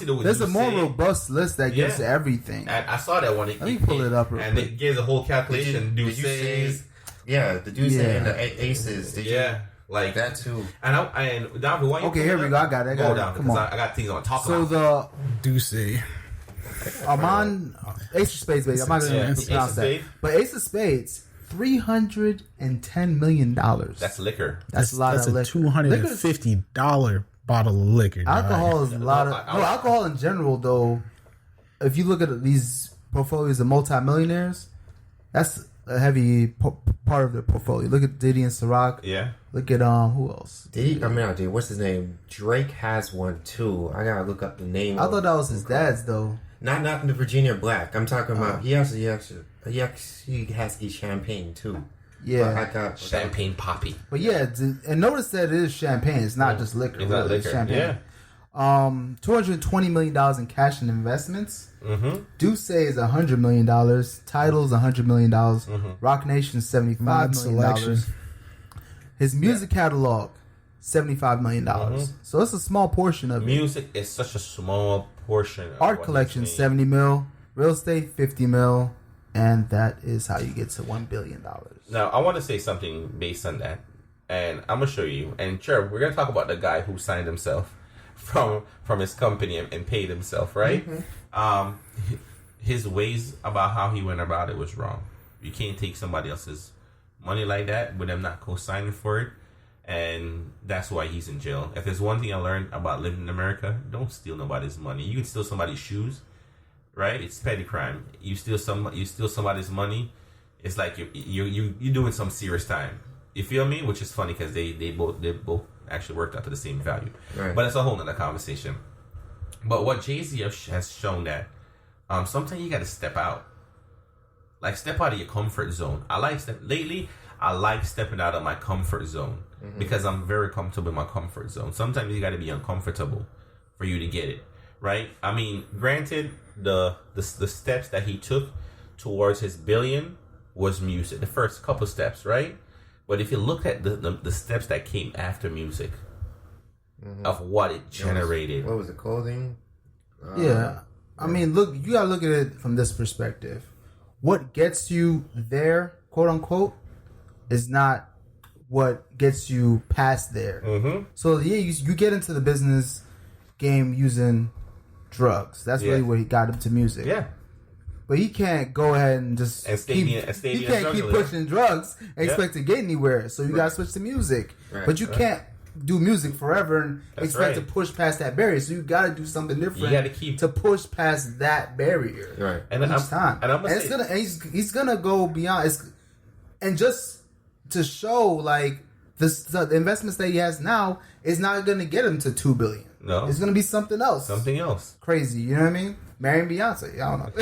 the. There's a more robust list that gives everything. I saw that one. Let me pull it up, and it gives a whole calculation. Did you say? Yeah, the Deuce and the Aces. Like that too. And Don, why you here we go. I got it. Come on. I got things I want to talk about. So the Deuce. Armand Ace of Spades, baby. I'm not going to pronounce that. But Ace of Spades, $310 million. That's liquor. That's a lot of liquor. That's a $250 bottle of liquor. Alcohol is a lot of... alcohol in general, though, if you look at these portfolios of multimillionaires, that's a heavy part of their portfolio. Look at Diddy and Ciroc. Yeah. Look at who else? What's his name? Drake has one too. I gotta look up the name. I thought that was his dad's though. Not the Virginia Black. I'm talking about. He has the champagne too. Yeah, I got Champagne Poppy. but yeah, and notice that it is champagne. It's not just liquor. It's not really. liquor. Champagne. Yeah. $220 million in cash and investments. Mm-hmm. Duce is $100 million. Title's $100 million. Rock Nation $75 Mod million. Selection. His music catalog $75 million. So it's a small portion of it. Music is such a small portion. Of Art what collection he's made. $70 mil. Real estate $50 mil. And that is how you get to $1 billion. Now, I want to say something based on that, and I'm gonna show you. And sure, we're gonna talk about the guy who signed himself from his company and paid himself, right? His ways about how he went about it was wrong. You can't take somebody else's money like that with them not co-signing for it, and that's why he's in jail. If there's one thing I learned about living in America, don't steal nobody's money. You can steal somebody's shoes, right? It's petty crime. You steal somebody's money, it's like you're doing some serious time. You feel me? Which is funny because they both actually worked out to the same value. Right. But it's a whole nother conversation. But what Jay-Z has shown that sometimes you got to step out. Like, step out of your comfort zone. I like stepping out of my comfort zone because I'm very comfortable in my comfort zone. Sometimes you got to be uncomfortable for you to get it, right? I mean, granted, the steps that he took towards his billion was music. The first couple steps, right? But if you look at the steps that came after music, of what it generated. What was the clothing? Yeah. I mean, look, you gotta look at it from this perspective. What gets you there, quote unquote, is not what gets you past there. So yeah, you get into the business game using drugs. That's really what he got into music. Yeah. But he can't go ahead and just keep pushing drugs and expect to get anywhere. So you gotta switch to music. Right. But you can't do music forever and expect right. to push past that barrier. So you gotta do something different. You gotta keep to push past that barrier. Right. And Each time. And he's gonna go beyond. And just to show like the investments that he has now is not gonna get him to $2 billion. No, it's gonna be something else. Something else. Crazy. You know what I mean? Marrying Beyonce. I don't know.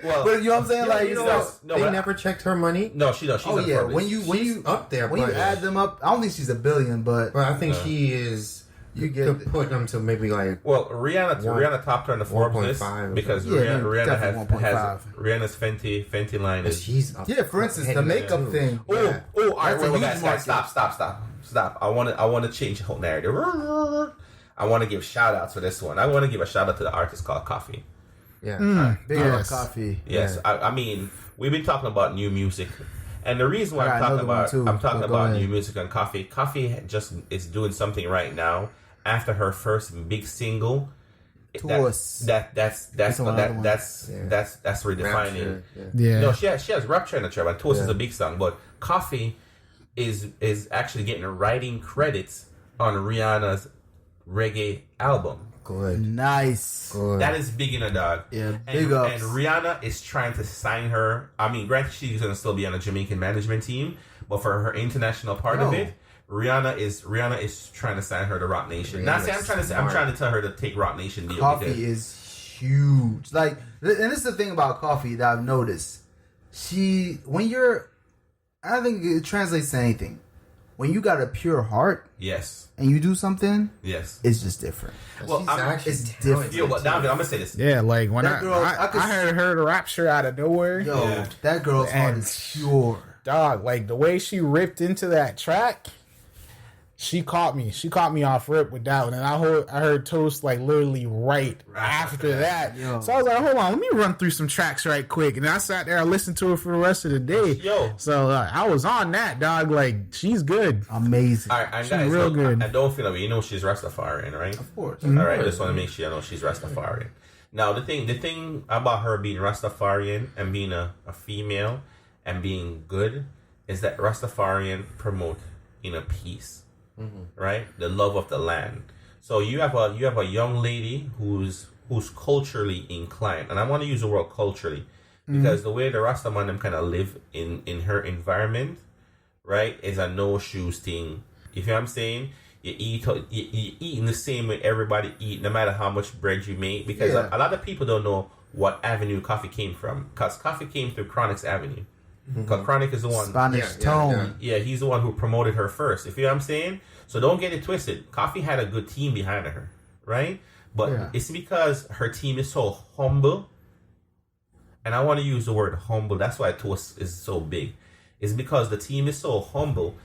Well, but you know what I'm saying? Yeah, like, you know, they never checked her money. No, she does. She's when you up there, when you add them up, I don't think she's $1 billion, but I think she is. You get to put them to maybe like Rihanna topped her on the Forbes list because Rihanna's Fenty line is she's up for instance the makeup thing. All right, guys, stop. I want to change the whole narrative. I want to give shout outs for this one. I want to give a shout out to the artist called Coffee. Yeah, Big up Coffee. Yes, yeah. I mean, we've been talking about new music, and the reason why I'm talking about new music on Coffee just is doing something right now after her first big single. That's redefining. No, she has Rapture in the track, and Toast is a big song, but Coffee is actually getting writing credits on Rihanna's reggae album. Good. Nice. Good. That is big in a dog. Yeah, big ups. And Rihanna is trying to sign her. I mean, granted, she's going to still be on a Jamaican management team, but for her international part of it, Rihanna is trying to sign her to Rock Nation. I'm trying to tell her to take Rock Nation deal. Coffee is huge. Like, and this is the thing about Coffee that I've noticed. I don't think it translates to anything. When you got a pure heart, yes, and you do something, yes, it's just different. Well, it's different. Yo, but I'm gonna say this. Yeah, like when I heard her Rapture out of nowhere. Yo, that girl's heart is pure. Dog, like the way she ripped into that track, she caught me. She caught me off rip with that one, and I heard Toast like literally right after that. Yo. So I was like, hold on, let me run through some tracks right quick, and I sat there, I listened to it for the rest of the day. Yo, so I was on that, dog. Like, she's good, amazing. All right, she's real good. I don't feel like you know she's Rastafarian, right? Of course. All right, I just want to make sure I know she's Rastafarian. Now, the thing about her being Rastafarian and being a female and being good is that Rastafarian promote inner peace. Right, the love of the land. So you have a young lady who's culturally inclined, and I want to use the word culturally because the way the Rastaman them kind of live in her environment, right, is a no shoes thing. You feel what I'm saying? You eat in the same way everybody eat, no matter how much bread you make, because a lot of people don't know what avenue coffee came from, because coffee came through Chronic's avenue. Because Chronic is the one. Spanish tone. Yeah, he's the one who promoted her first. If you know what I'm saying? So don't get it twisted. Coffee had a good team behind her, right? But it's because her team is so humble. And I want to use the word humble. That's why Toast is so big. It's because the team is so humble.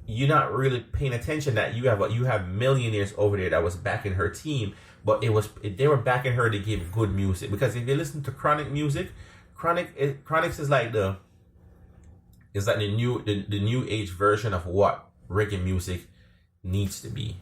You're not really paying attention that you have millionaires over there that was backing her team. But they were backing her to give good music. Because if you listen to Chronic music, Chronic's is like the new age version of what reggae music needs to be.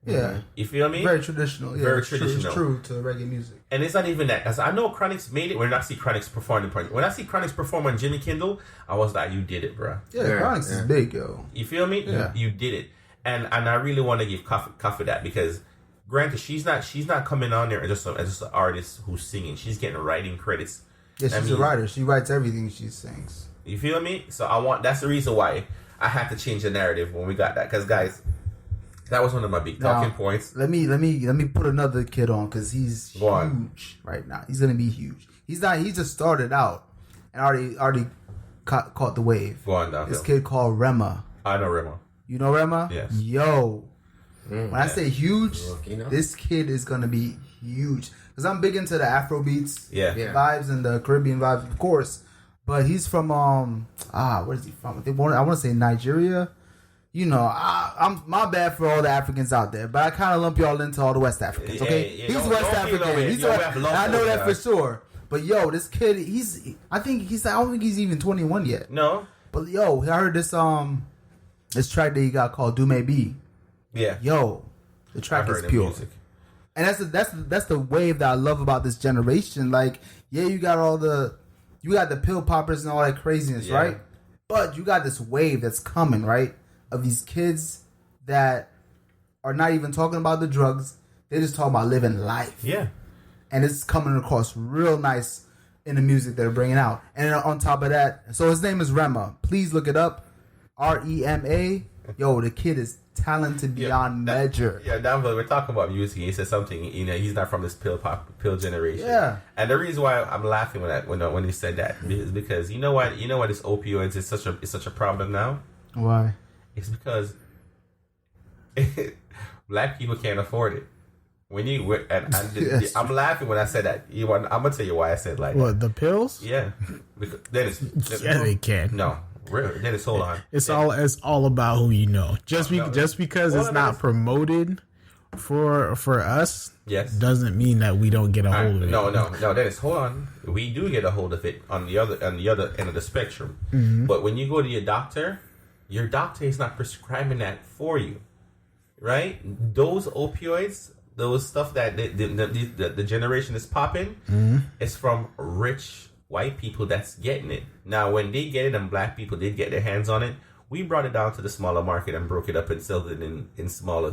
Yeah. You feel me? Very traditional. Yeah, Very traditional. It's true to reggae music. And it's not even that. As I know Chronic's made it when I see Chronic's perform. When I see Chronic's perform on Jimmy Kimmel, I was like, you did it, bro. Yeah, Chronic's is big, yo. You feel me? Yeah. You did it. And I really want to give Cuff that, because granted, she's not coming on there as just an artist who's singing. She's getting writing credits. Yeah, she's a writer. She writes everything she sings. You feel me? So that's the reason why I had to change the narrative when we got that. Because guys, that was one of my big talking points. Let me put another kid on, because he's huge right now. He's gonna be huge. He's not. He just started out and already caught the wave. Go on down. This kid called Rema. I know Rema. You know Rema? Yes. Yo, when I say huge, this kid is gonna be huge. Because I'm big into the Afro beats, vibes, and the Caribbean vibes, of course. But he's from where is he from? I want to say Nigeria. You know, I'm my bad for all the Africans out there, but I kind of lump y'all into all the West Africans. Okay, he's West African. I know that for sure. But yo, this kid, I don't think he's even 21 yet. No. But yo, I heard this track that he got called "Do May Be." Yeah. Yo, the track is pure. Music. And that's the wave that I love about this generation. Like, yeah, you got the pill poppers and all that craziness, right? But you got this wave that's coming, right? Of these kids that are not even talking about the drugs. They're just talking about living life. Yeah. And it's coming across real nice in the music they're bringing out. And on top of that, so his name is Rema. Please look it up. Rema. Yo, the kid is talented beyond measure. Yeah, down below, we're talking about music. He said something, he's not from this pill generation. Yeah. And the reason why I'm laughing when he said that is because you know what this opioids is such a problem now? Why? It's because black people can't afford it. I'm laughing when I said that. I'm gonna tell you why I said like what, the pills? Yeah. They can. No. Really? Dennis, hold on. It's all about who you know. Just because it's not promoted for us, doesn't mean that we don't get a hold of it. No, Dennis, hold on. We do get a hold of it on the other end of the spectrum. Mm-hmm. But when you go to your doctor is not prescribing that for you, right? Those opioids, those stuff that the generation is popping, is from rich white people that's getting it. Now, when they get it and black people did get their hands on it, we brought it down to the smaller market and broke it up and sold it in smaller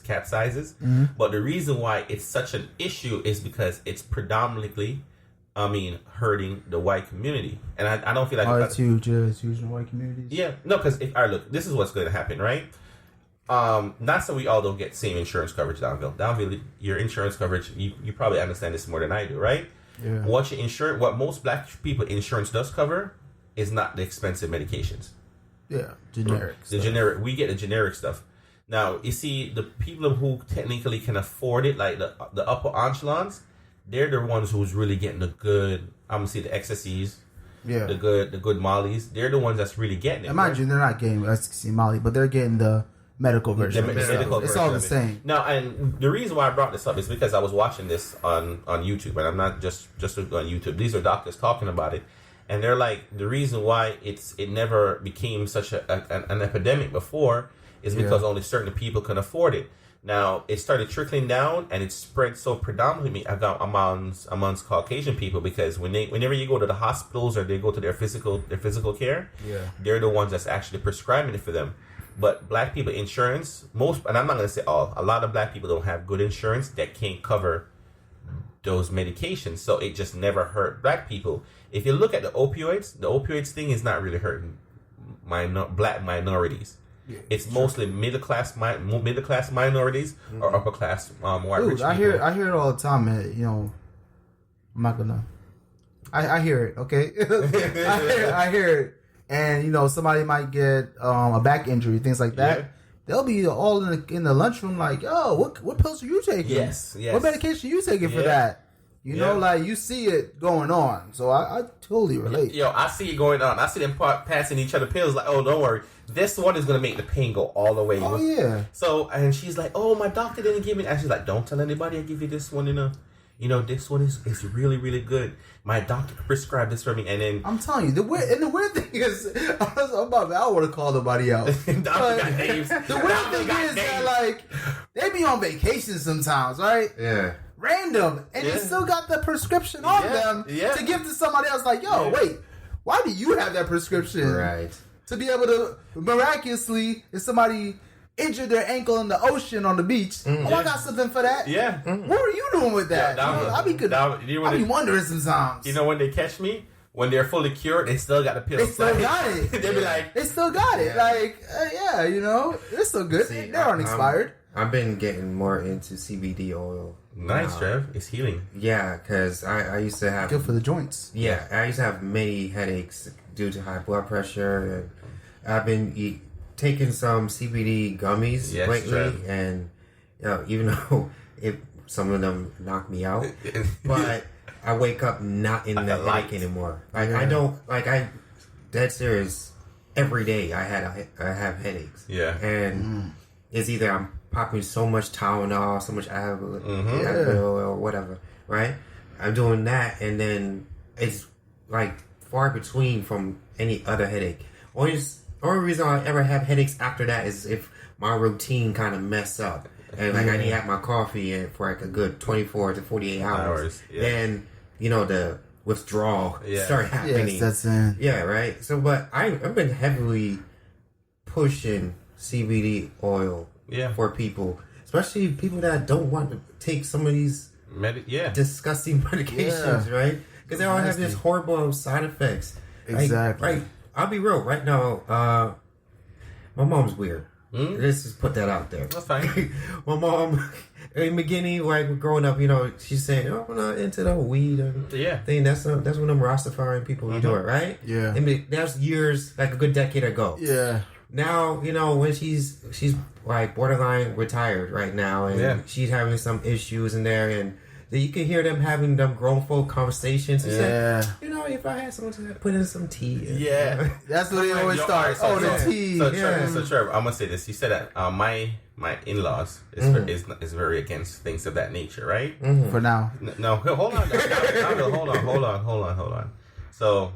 cap sizes. Mm-hmm. But the reason why it's such an issue is because it's predominantly, hurting the white community. And I don't feel like... it's huge. It's huge in white communities. Yeah. No, because look, this is what's going to happen, right? Not so we all don't get same insurance coverage, Downville. Downville, your insurance coverage, you probably understand this more than I do, right? Yeah. What most black people insurance does cover is not the expensive medications. Yeah, generic. We get the generic stuff. Now, you see, the people who technically can afford it, like the upper echelons, they're the ones who's really getting the good. I'm gonna say the XSCs, the good Mollies. They're the ones that's really getting it. Imagine they're not getting XSC Molly, but they're getting the medical version. It's all the same. Now, and the reason why I brought this up is because I was watching this on YouTube, and I'm not just on YouTube. These are doctors talking about it, and they're like, the reason why it never became such an epidemic before is because only certain people can afford it. Now, it started trickling down, and it spread so predominantly amongst Caucasian people, because whenever you go to the hospitals or they go to their physical care, they're the ones that's actually prescribing it for them. But black people insurance, and I'm not going to say all, a lot of black people don't have good insurance that can't cover those medications, so it just never hurt black people. If you look at the opioids thing is not really hurting black minorities. It's mostly middle class minorities or upper class white Dude, rich I people. hear it all the time, man. You know, I'm not gonna. I hear it. Okay, I hear it, and you know, somebody might get a back injury, things like that. Yeah. They'll be all in the lunchroom, like, "Yo, what pills are you taking? Yes. What medication are you taking for that?" You know, like you see it going on. So I totally relate. Yo, I see it going on. I see them passing each other pills. Like, oh, don't worry, this one is gonna make the pain go all the way. Oh yeah. So, and she's like, oh, my doctor didn't give me. And she's like, don't tell anybody I give you this one. You know, this one is really, really good. My doctor prescribed this for me. And then I'm telling you, the weird thing is, I don't want to call nobody out. doctor got names. The weird thing is that, like, they be on vacation sometimes, right? Yeah. Random, and they still got the prescription on them to give to somebody else. Like, yo, wait, why do you have that prescription? Right. To be able to miraculously, if somebody injured their ankle in the ocean on the beach, I got something for that. Yeah. What are you doing with that? I be wondering sometimes. You know, when they catch me, when they're fully cured, they still got the pills. They still got it. They be like, they still got it. Like, you know, they're still good. See, they're unexpired. I've been getting more into CBD oil. nice, Trev. It's healing. Yeah, because I used to have... Good for the joints. Yeah, I used to have many headaches due to high blood pressure. And I've been taking some CBD gummies lately. Trev. And you know, even though some of them knock me out, but I wake up not in the headache anymore. Like, I don't... Like, dead serious, every day I have headaches. Yeah. And it's either I'm popping so much Tylenol, so much Advil or whatever, right? I'm doing that, and then it's like far between from any other headache. Only reason I ever have headaches after that is if my routine kind of mess up, and like I need to have my coffee for like a good 24 to 48 hours. Then you know the withdrawal start happening. Yes, that's it. Yeah, right. So, but I've been heavily pushing CBD oil for people, especially people that don't want to take some of these disgusting medications, right? Because they all have these horrible side effects. Exactly. Right. I'll be real. Right now, my mom's weird. Let's just put that out there. That's fine. My mom, in the beginning, like growing up, you know, she said, "Oh, I'm not into the weed thing. That's when them Rastafarian people be doing, right?" Yeah. And that's years, like a good decade ago. Yeah. Now, you know, when she's like borderline retired right now, and she's having some issues in there, and you can hear them having them grown folk conversations. She said, you know, if I had someone to put in some tea. That's what they always start. The tea. So Trevor, I'm gonna say this. You said that my in-laws is very against things of that nature, right? For now. No, hold on. Hold on. So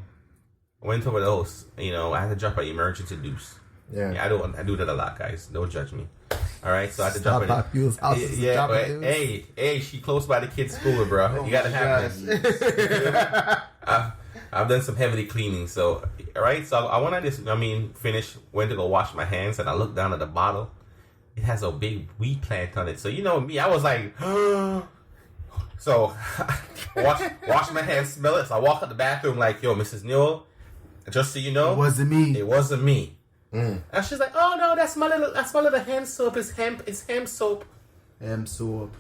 I went over those. You know, I had to drop an emergency deuce. Yeah, I do that a lot, guys. Don't judge me. All right, so I had to drop it. Hey, she close by the kids' school, bro. You gotta have it. I've done some heavy cleaning, so all right. So I want to finish. Went to go wash my hands, and I looked down at the bottle. It has a big weed plant on it. So you know me, I was like, so wash my hands, smell it. So I walk out the bathroom like, yo, Mrs. Newell, just so you know, it wasn't me. And she's like, "Oh no, that's my little hand soap. It's hemp soap. Hemp soap.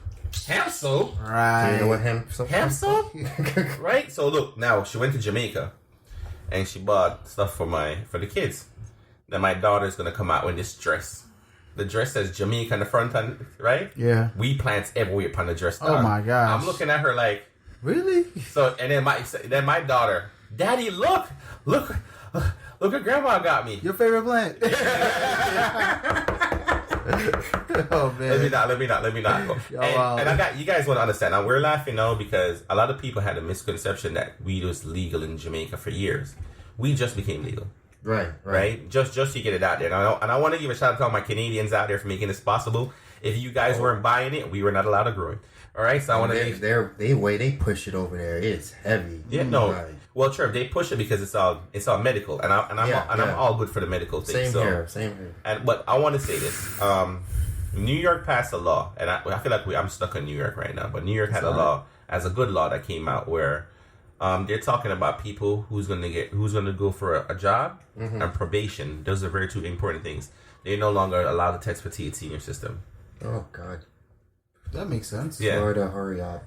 Hemp soap. Right. Do you know what hemp soap? Hemp soap. Right. So look, now she went to Jamaica, and she bought stuff for the kids. Then my daughter's gonna come out with this dress. The dress says Jamaica on the front, right? Yeah. Weed plants everywhere upon the dress. Oh my gosh. I'm looking at her like, really? So and then my daughter, Daddy, look what Grandma got me. Your favorite plant. Oh man. Let me not go. And I got you guys want to understand. Now we're laughing now because a lot of people had a misconception that weed was legal in Jamaica for years. We just became legal. Right. Just to get it out there. And I want to give a shout out to all my Canadians out there for making this possible. If you guys weren't buying it, we were not allowed to grow it. All right. So I want to. The way they push it over there, it's heavy. Yeah. No. Right. Well, Trev, they push it because it's all medical, and I'm all good for the medical thing. Same here. But I want to say this: New York passed a law, and I feel like I'm stuck in New York right now. But New York had a law as a good law that came out where they're talking about people who's gonna go for a job and probation. Those are very two important things. They're no longer allowed to text for THC in your system. Oh God. That makes sense. Yeah. Florida, hurry up.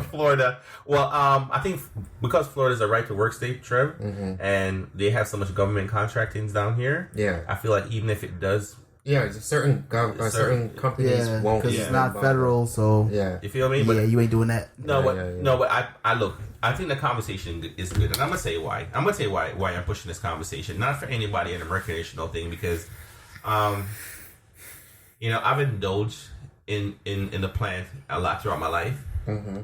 Florida. Well, I think because Florida's a right to work state, Trev, and they have so much government contractings down here. Yeah. I feel like even if it does, Yeah, certain companies won't because it's not federal, so yeah. you feel me? Yeah, you ain't doing that. No, but yeah. no, but I look. I think the conversation is good, and I'm gonna say why. I'm gonna tell you why I'm pushing this conversation. Not for anybody in a recreational thing, because, I've indulged in the plant a lot throughout my life,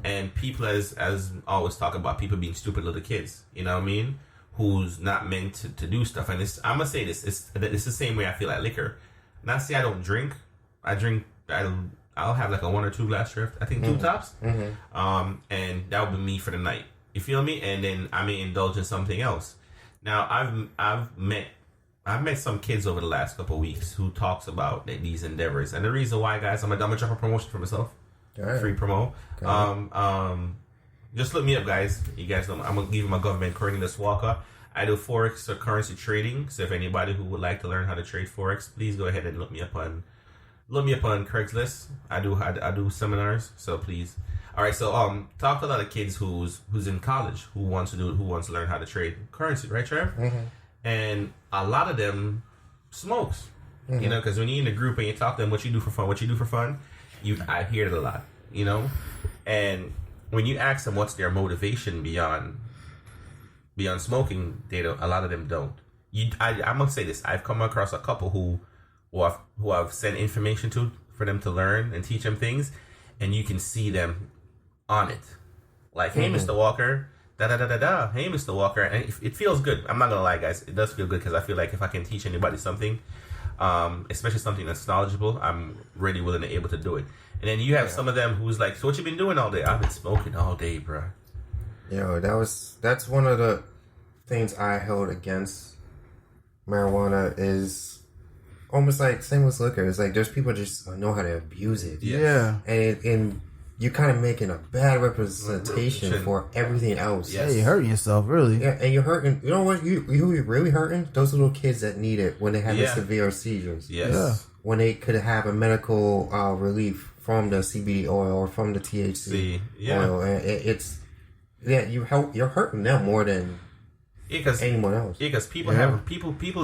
and people as always talk about people being stupid little kids. You know what I mean? Who's not meant to do stuff. And I'm gonna say this. It's the same way I feel like liquor. Not say I don't drink. I drink. I'll have like a 1 or 2 glass shift. I think 2 tops. And that would be me for the night. You feel me? And then I may indulge in something else. Now I've met some kids over the last couple of weeks who talks about these endeavors. And the reason why, guys, I'm gonna drop a promotion for myself. Right. Free promo. Just look me up, guys. You guys know I'm gonna give you my government Cornelius Walker. I do forex or currency trading. So if anybody who would like to learn how to trade forex, please go ahead and look me up on Craigslist. I do seminars. So please. All right. So talk to a lot of kids who's in college who wants to learn how to trade currency, right, Trev? And a lot of them smokes. Because when you're in a group and you talk to them, what you do for fun, I hear it a lot. And when you ask them what's their motivation beyond smoking, a lot of them don't. I'm gonna say this: I've come across a couple who I've sent information to for them to learn and teach them things, and you can see them on it. Like, hey, Mr. Walker, da da da da da. Hey, Mr. Walker, and it feels good. I'm not gonna lie, guys. It does feel good because I feel like if I can teach anybody something, especially something that's knowledgeable, I'm really willing and able to do it. And then you have some of them who's like, so what you been doing all day? I've been smoking all day, bro. That's one of the things I held against marijuana is almost like same with liquor. It's like there's people just know how to abuse it. Yeah. And you're kind of making a bad representation for everything else. Yeah, you're hurting yourself, really. Yeah, and you're hurting. You know what? Who you're really hurting? Those little kids that need it when they have the severe seizures. Yes. Yeah. When they could have a medical relief from the CBD oil or from the THC oil. And you're hurting them more than anyone else. Yeah, because people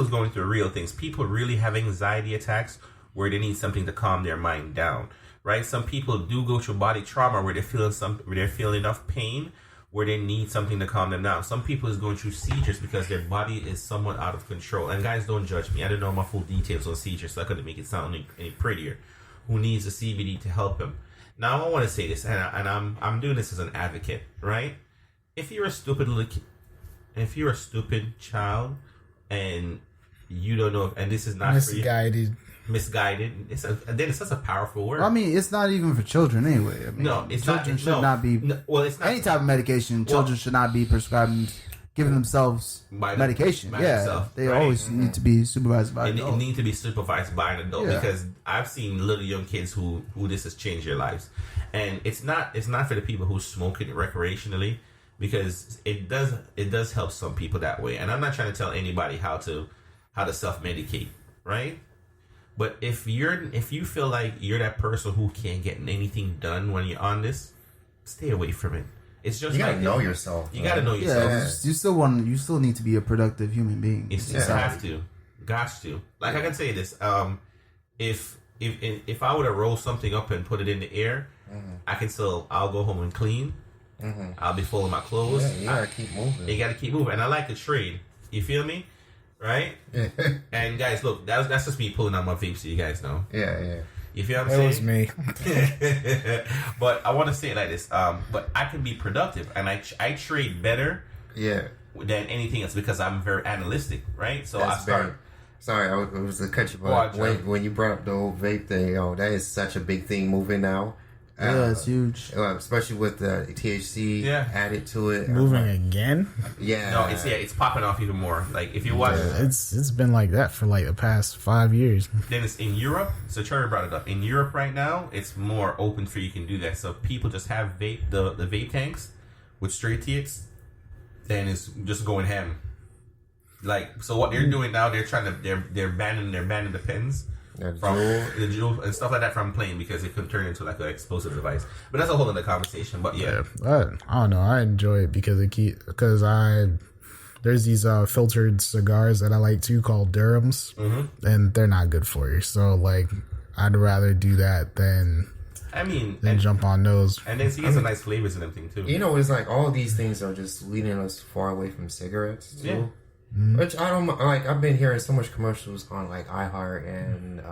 is going through real things. People really have anxiety attacks where they need something to calm their mind down. Right? Some people do go through body trauma where they're feeling enough pain where they need something to calm them down. Some people is going through seizures because their body is somewhat out of control. And guys, don't judge me. I don't know my full details on seizures, so I couldn't make it sound any prettier. Who needs a CBD to help him? Now I want to say this, and I'm doing this as an advocate, right? If you're a stupid child, and you don't know, and this is not misguided. It's such a powerful word. I mean, it's not even for children anyway. I mean, no, it's children not. should not be. No, well, it's not any type of medication. Children should not be prescribing, giving themselves medication. They always need to be supervised by an adult. It need to be supervised by an adult because I've seen little young kids who this has changed their lives, and it's not for the people who smoke it recreationally because it does help some people that way. And I'm not trying to tell anybody how to self-medicate, right? But if you feel like you're that person who can't get anything done when you're on this, stay away from it. It's just you gotta know yourself. You gotta know yourself. Yeah, you still need to be a productive human being. You have to, got to. Like I can say this: if I were to roll something up and put it in the air, I'll go home and clean. I'll be folding my clothes. Yeah, you gotta keep moving. You gotta keep moving, and I like to trade. You feel me? Right? And guys, look, that's just me pulling out my vape, so you guys know. Yeah. You feel what I'm saying? It was me. But I want to say it like this. But I can be productive, and I trade better. Yeah. Than anything else because I'm very analytic, right? So that's Sorry, I was to cut you, but when you brought up the whole vape thing, that is such a big thing moving now. Yeah, it's huge. Especially with the THC added to it. Moving again? Yeah. No, it's popping off even more. Like if you watch, It's been like that for like the past 5 years. then it's in Europe. So Charlie brought it up. In Europe right now, it's more open for you can do that. So people just have vape the vape tanks with straight TX, then it's just going ham. Like so, what they're doing now, they're banning the pens. From the jewel and stuff like that from playing because it could turn into like an explosive device. But that's a whole other conversation. But yeah, I don't know. I enjoy it because there's these filtered cigars that I like too called Durhams, and they're not good for you. So like, I'd rather do that than jump on those. And then see, some nice flavors in them thing too. You know, it's like all these things are just leading us far away from cigarettes too. Yeah. Which I don't like. I've been hearing so much commercials on like iHeart and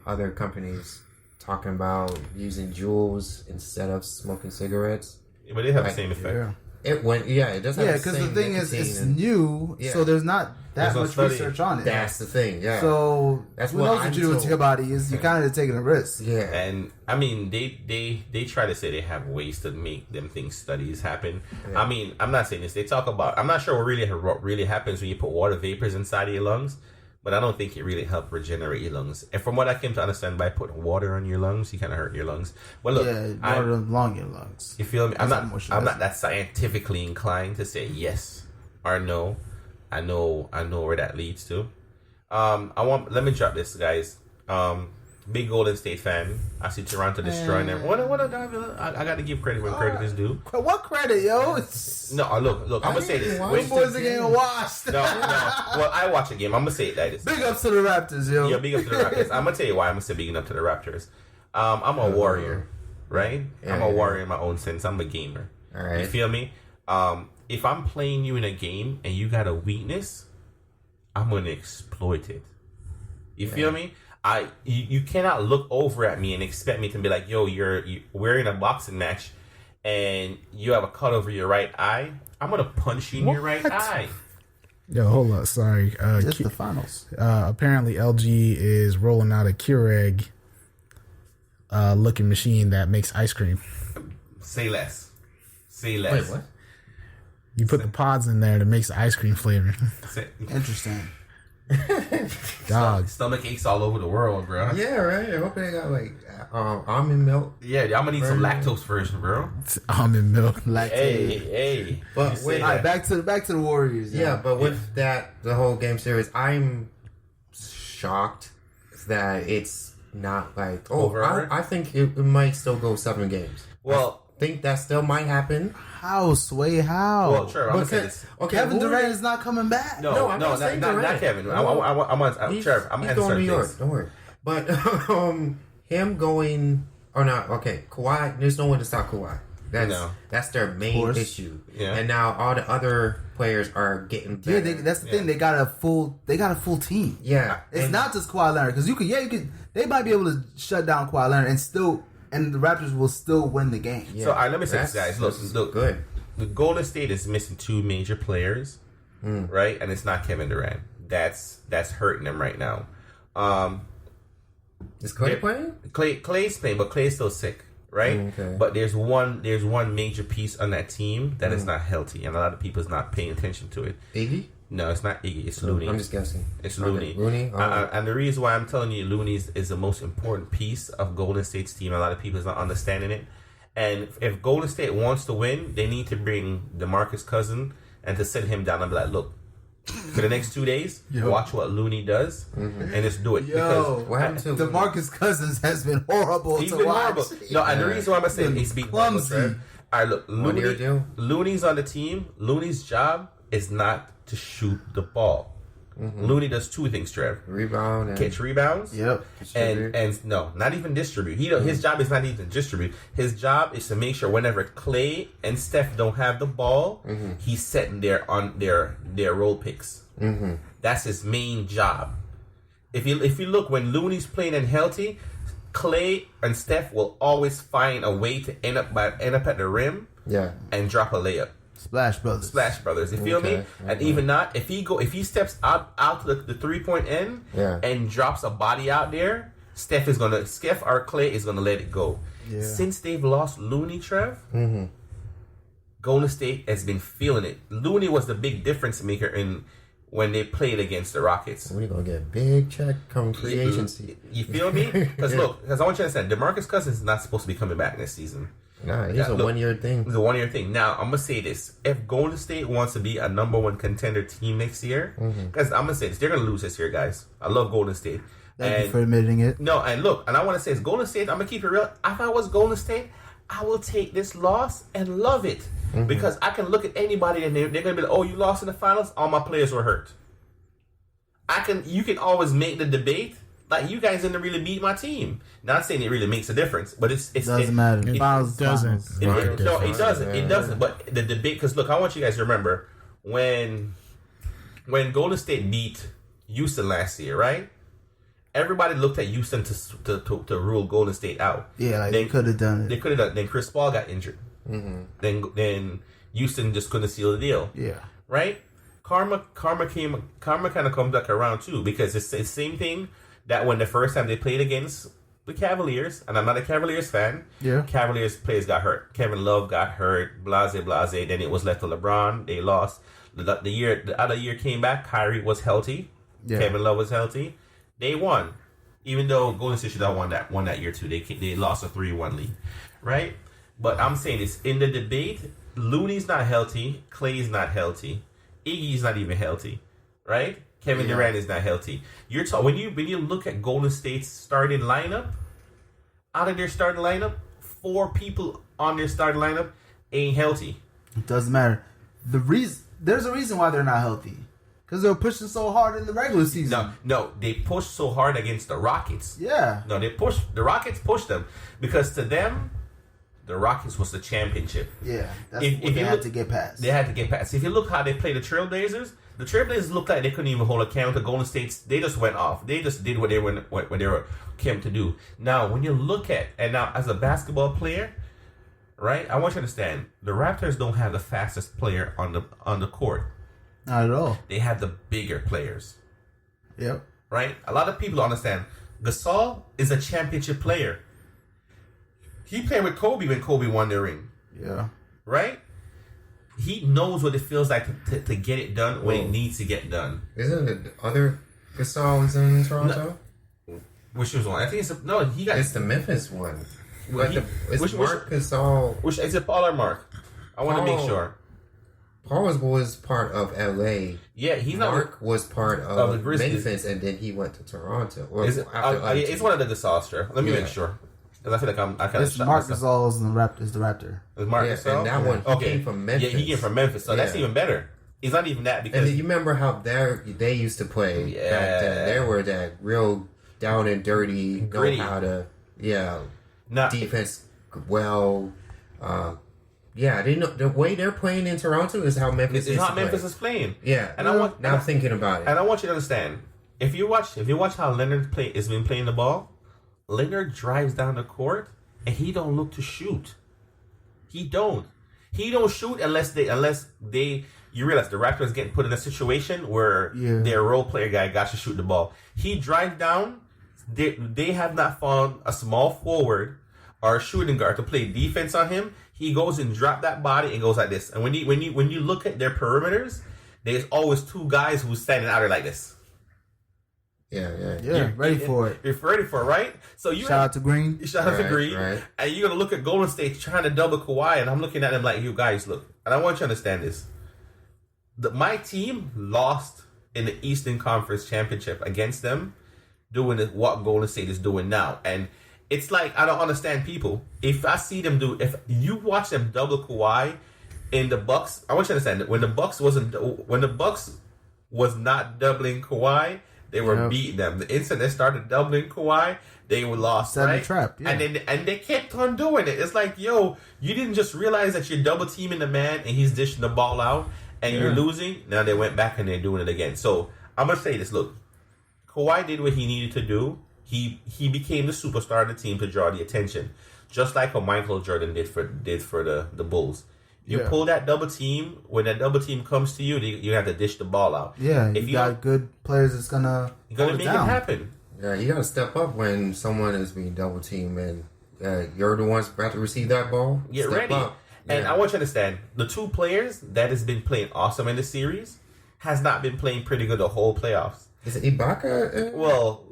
other companies talking about using jewels instead of smoking cigarettes. But they have the same effect. Yeah. It went, it does have the because same the thing is, nicotine it's and- new, so there's not that much research on it. That's the thing, yeah. So That's who what knows I'm what you do with told. your body is you kind of taking a risk. Yeah. And I mean, they try to say they have ways to make them things studies happen. Yeah. I mean, I'm not saying this. They talk about. I'm not sure what really happens when you put water vapors inside of your lungs, but I don't think it really helps regenerate your lungs. And from what I came to understand, by putting water on your lungs, you kind of hurt your lungs. But look, water along your lungs. you feel me? I'm That's not that scientifically inclined to say yes or no. I know where that leads to. Let me drop this, guys. Big Golden State fan. I see Toronto destroying them. I got to give credit when credit is due. What credit, yo? No, look. I'm gonna say this. Those boys are getting washed. No. Well, I watch a game. I'm gonna say it like this. Big ups to the Raptors, yo. Yeah, big up to the Raptors. I'm gonna tell you why I'm gonna say big up to the Raptors. I'm a warrior, right? Yeah, I'm a warrior in my own sense. I'm a gamer. All right. You feel me? If I'm playing you in a game and you got a weakness, I'm gonna exploit it. You feel me? You cannot look over at me and expect me to be like, yo, we're in a boxing match and you have a cut over your right eye. I'm gonna punch you in your right eye. Yo, hold up. Sorry. Just the finals. Apparently, LG is rolling out a Keurig looking machine that makes ice cream. Say less. Wait, what? You put the pods in there that makes the ice cream flavor. Interesting. Dog. Stomach aches all over the world, bro. Yeah, right. I hope they got like almond milk. Yeah, I'm gonna need some lactose version, bro. It's almond milk. Hey. But You wait, say All right, that. back to the Warriors. Yeah, but with the whole game series, I'm shocked that it's not like Over? I think it might still go 7 games. Well, I think that still might happen. How, Sway? How? well, sure. I'm gonna say this. Okay, Kevin who Durant are- is not coming back. No, I'm not saying not Durant. Kevin. No. I'm He's going to New York. this. Don't worry. But him going or not? Okay, Kawhi. There's no one to stop Kawhi. That's their main issue. Yeah. And now all the other players are getting better. Yeah, that's the thing. They got a full team. Yeah, It's and- not just Kawhi Leonard because you could. They might be able to shut down Kawhi Leonard and the Raptors will still win the game. Yeah, So, all right, let me say this, that's- guys. Look. good. The Golden State is missing 2 major players, right? And it's not Kevin Durant. That's hurting them right now. Is Clay playing? Clay's playing, but Clay's still sick, right? Okay. But there's one major piece on that team that is not healthy, and a lot of people's not paying attention to it. Iggy? No, it's not Iggy. It's Looney. I'm just guessing. It's Okay, Looney. Looney? And the reason why I'm telling you Looney is the most important piece of Golden State's team, a lot of people is not understanding it. And if Golden State wants to win, they need to bring DeMarcus Cousins and to sit him down and be like, look, for the next 2 days, watch what Looney does and just do it. Yo, What happened to DeMarcus Cousins has been horrible He's to been watch. horrible. No, and the reason why I'm saying he's been clumsy. clumsy. All right, look, 1 year deal? Looney's on the team. Looney's job is not to shoot the ball. Looney does 2 things, Trev. Rebound and Catch rebounds. Yep. And no, not even distribute. His job is not even distribute. His job is to make sure whenever Clay and Steph don't have the ball, he's setting on their roll picks. That's his main job. If you look when Looney's playing and healthy, Clay and Steph will always find a way to end up at the rim and drop a layup. Splash Brothers. You feel me? Okay. And even not, if he steps out to the 3-point end Yeah. and drops a body out there, Steph or Clay is gonna let it go. Yeah. Since they've lost Looney, Trev, Golden State has been feeling it. Looney was the big difference maker in when they played against the Rockets. We're gonna get a big check come free agency. You feel me? Because I want you to understand, DeMarcus Cousins is not supposed to be coming back next season. Nah, it's a 1 year thing. It's a 1 year thing. Now, I'm going to say this. If Golden State wants to be a number one contender team next year, because I'm going to say this, they're going to lose this year, guys. I love Golden State. Thank you for admitting it. No, and look, and I want to say this, Golden State, I'm going to keep it real. If I was Golden State, I will take this loss and love it. Because I can look at anybody and they're going to be like, oh, you lost in the finals? All my players were hurt. You can always make the debate. Like, you guys didn't really beat my team. Not saying it really makes a difference, but it doesn't matter. It Finals, doesn't. finals. No, it doesn't. It doesn't. But the debate, because look, I want you guys to remember when Golden State beat Houston last year, right? Everybody looked at Houston to rule Golden State out. Yeah, like they could have done it. They could have done. Then Chris Paul got injured. Then Houston just couldn't seal the deal. Yeah. Right. Karma kind of comes back around too, because it's the same thing that when the first time they played against the Cavaliers, and I'm not a Cavaliers fan. Yeah. Cavaliers players got hurt. Kevin Love got hurt. Blase. Then it was left to LeBron. They lost. The other year came back. Kyrie was healthy. Yeah. Kevin Love was healthy. They won, even though Golden State should have won that year too. They lost a 3-1 lead, right? But I'm saying this in the debate. Looney's not healthy. Clay's not healthy. Iggy's not even healthy, right? Kevin Durant is not healthy. You're when you look at Golden State's starting lineup, out of their starting lineup, 4 people on their starting lineup ain't healthy. It doesn't matter. There's a reason why they're not healthy. Because they were pushing so hard in the regular season. No, they pushed so hard against the Rockets. Yeah. No, the Rockets pushed them because to them, the Rockets was the championship. Yeah, that's what they had to get past. They had to get past. If you look how they played the Trailblazers looked like they couldn't even hold a candle to Golden State. They just went off. They just did what they were came to do. Now, when you look at, and now as a basketball player, right, I want you to understand, the Raptors don't have the fastest player on the court. Not at all. They have the bigger players. Yep. Right? A lot of people don't understand. Gasol is a championship player. He played with Kobe when Kobe won the ring. Yeah. Right? He knows what it feels like to get it done when it needs to get done. Isn't the other Gasol's in Toronto? No. Which was one? I think It's the Memphis one. Which Mark Gasol. Which is it, Paul or Mark? I want to make sure. Paul was part of LA. Yeah, he's Mark was part of the Grizzlies. Memphis, and then he went to Toronto. It's one of the Gasol. Let me make sure. Because I feel like I kind of shot Mark myself. Gasol is the Raptor. It's Mark Gasol? And that one came from Memphis. Yeah, he came from Memphis, so that's even better. He's not even that because... And you remember how they used to play back then. They were that real down and dirty, gritty. know how to, defense well. They know the way they're playing in Toronto is how Memphis is. It's how Memphis is playing. Yeah, and I'm thinking about it. And I want you to understand, if you watch how Leonard has been playing the ball, Leonard drives down the court and he don't look to shoot. He don't shoot unless you realize the Raptors getting put in a situation where their role player guy got to shoot the ball. He drives down. They have not found a small forward or a shooting guard to play defense on him. He goes and drop that body and goes like this. And when you look at their perimeters, there's always 2 guys who's standing out there like this. Yeah, ready for it. You're ready for it, right? So shout out to Green. Right. And you're gonna look at Golden State trying to double Kawhi, and I'm looking at them like, you guys, look. And I want you to understand this: my team lost in the Eastern Conference Championship against them, doing what Golden State is doing now, and it's like I don't understand people. If I see them if you watch them double Kawhi in the Bucks, I want you to understand that when the Bucks was not doubling Kawhi. They were beating them. The instant they started doubling Kawhi, they were lost. Set right? the trap, yeah. And they kept on doing it. It's like, yo, you didn't just realize that you're double teaming the man and he's dishing the ball out and you're losing. Now they went back and they're doing it again. So I'm gonna say this. Look, Kawhi did what he needed to do. He became the superstar of the team to draw the attention, just like what Michael Jordan did for the Bulls. You pull that double team, when that double team comes to you, you have to dish the ball out. Yeah, if you got good players that's gonna make it happen. Yeah, you gotta step up when someone is being double teamed and you're the ones about to receive that ball. Get Step ready. up. And Yeah. I want you to understand, the two players that has been playing awesome in the series has not been playing pretty good the whole playoffs. Is it Ibaka? Well,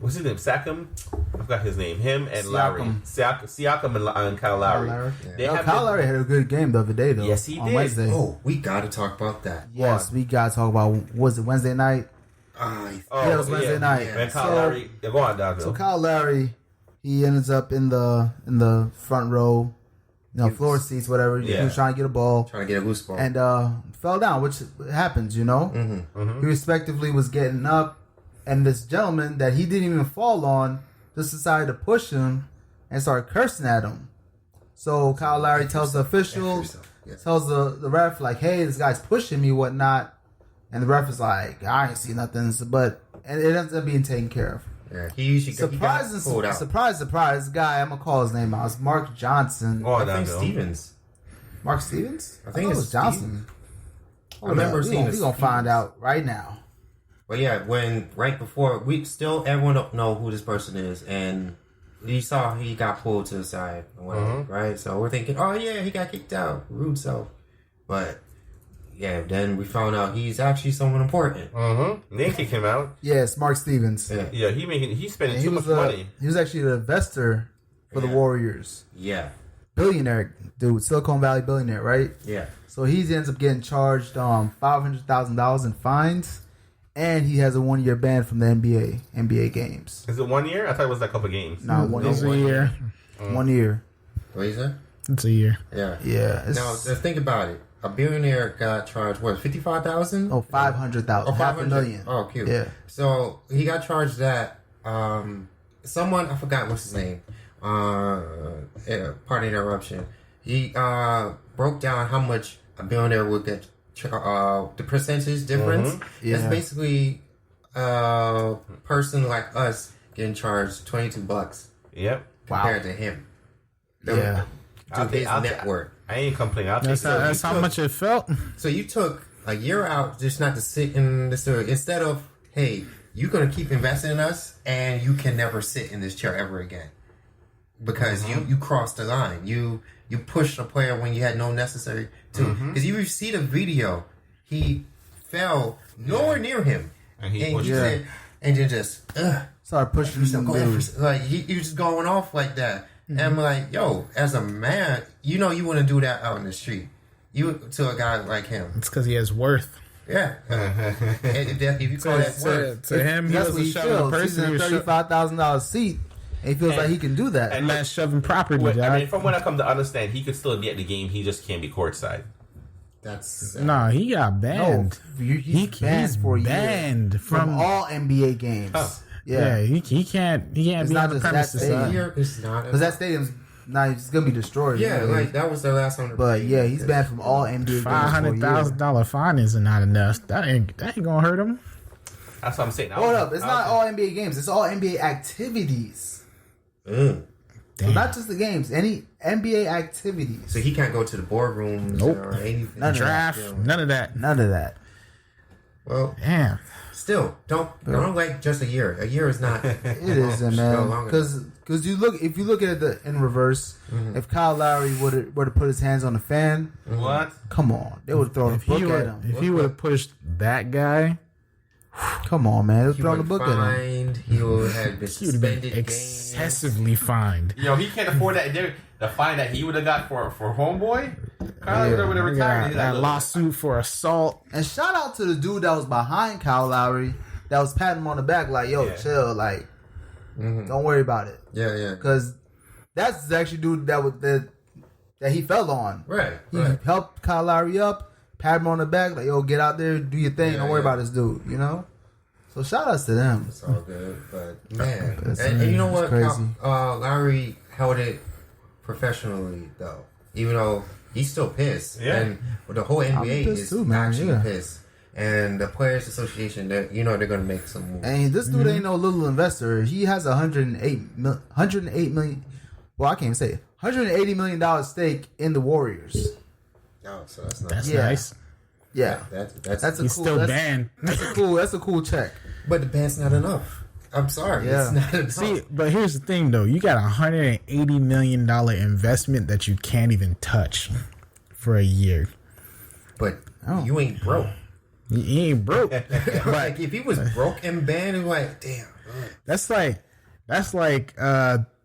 what's his name? Siakam? I forgot his name. Him and Lowry. Siakam and Kyle Lowry. They have Kyle been- Lowry had a good game the other day, though. Yes, he on did. Wednesday. Oh, we gotta talk about that. Yes, we got to talk about, was it Wednesday night? I Yeah, it was Wednesday night. And Kyle So- Lowry, go on, Downhill. So Kyle Lowry, he ends up in the front row, floor seats, whatever. He Yeah. was trying to get a ball trying to get a loose ball. and fell down, which happens, He respectively was getting up, and this gentleman that he didn't even fall on just decided to push him and start cursing at him. So Kyle Lowry tells the official, tells the ref, like, hey, this guy's pushing me, whatnot. And the ref is like, I ain't see nothing. And it ends up being taken care of. Yeah, he got pulled out. Surprise, the guy, I'm going to call his name out. It's Mark Johnson. Go on, I think Downhill. Stevens. Mark Stevens? I think thought it it's was Johnson. I remember seeing We're going to find out right now. But yeah, right before everyone don't know who this person is, and you saw he got pulled to the side, right? So we're thinking, oh yeah, he got kicked out, rude self. But yeah, then we found out he's actually someone important. They kicked him out. Yes, Mark Stevens. Yeah, he's spending And too much money. He was actually the investor for the Warriors. Yeah, Billionaire dude, Silicon Valley billionaire, right? yeah. So he ends up getting charged $500,000 in fines, and he has a 1-year ban from the NBA games. Is it 1 year? I thought it was like a couple games. No, one It's a year. year. 1 year. What you say? It's a year. Yeah. Yeah. Now think about it. A billionaire got charged what, 55,000? Oh, 500,000. Half a million. Oh, cute. Yeah. So he got charged that. Someone, I forgot what's his name. Pardon interruption. He broke down how much a billionaire would get. The percentage difference. Yeah. That's basically a person like us getting charged $22 Yep. compared to him. Yeah. To his net worth. I ain't complaining. That's how much it felt. So you took a year out just not to sit in this chair. Instead of, hey, you're going to keep investing in us and you can never sit in this chair ever again. Because you crossed the line. You pushed a player when you had no necessary to. Because you see the video, he fell nowhere near him. And he and pushed you said, and then just, Started pushing some dudes. like you just going off like that. And I'm like, yo, as a man, you wouldn't do that out in the street. You to a guy like him. It's because he has worth. Yeah. If you call that worth. To him, he That's was what a he shoving feels. He's person. in a $35,000 seat, and he feels like he can do that. And that's shoving property, I dog. mean, from what I come to understand, he could still be at the game. He just can't be courtside. That's Nah, he got banned. He's banned for a year banned from all NBA games. Yeah, Yeah, he can't be It's on not the just that premises. stadium. here is not. because that stadium's now it's gonna be destroyed. Yeah, anyway. like that was the last one. But yeah, he's banned from all NBA games for a year. $500,000 fine isn't not enough. That ain't gonna hurt him. That's what I'm saying. Hold up, it's not all NBA games. It's all NBA activities. Mm. So not just the games, any NBA activities. So he can't go to the boardrooms Nope. or anything. None of Draft, none of that. None of that. Well, Damn. still, don't like just a year. A year is not. It isn't, man. Because if you look at it in reverse, if Kyle Lowry were to put his hands on the fan, What? come on, they would have thrown a book at him. If he would have pushed that guy, Come on, man, they would He throw the would book at him. fined. He would have been he would have been suspended games. excessively fined. Yo, he can't afford that. The fine that he would have got for homeboy. Kyle would have He retired. got He's that like, lawsuit for assault. And shout out to the dude that was behind Kyle Lowry, that was patting him on the back, like, "Yo, Yeah. chill, like, don't worry about it." Yeah, yeah. Because that's actually dude that he fell on. Right, He right. helped Kyle Lowry up, pat him on the back, like, "Yo, get out there, do your thing. Yeah, don't worry yeah. about this dude." You know. So shout outs to them. It's all good, but man, It's- and you know it's what? crazy. Lowry held it professionally, though. Even though he's still pissed, Yeah. and the whole NBA pissed is too, man, actually yeah. pissed, and the Players Association, they're gonna make some moves. And this dude ain't no little investor. He has 108 million. Well, I can't even say it. $180 million stake in the Warriors. Oh, so that's not. That's Yeah. nice. Yeah, That's that's a He's cool. still that's, banned. That's a cool. That's a cool check. But the band's not enough. I'm sorry. Yeah. It's not enough. See, but here's the thing, though. You got $180 million investment that you can't even touch for a year. But you ain't broke. You ain't broke. Like, if he was broke and banned, it's like, damn. That's like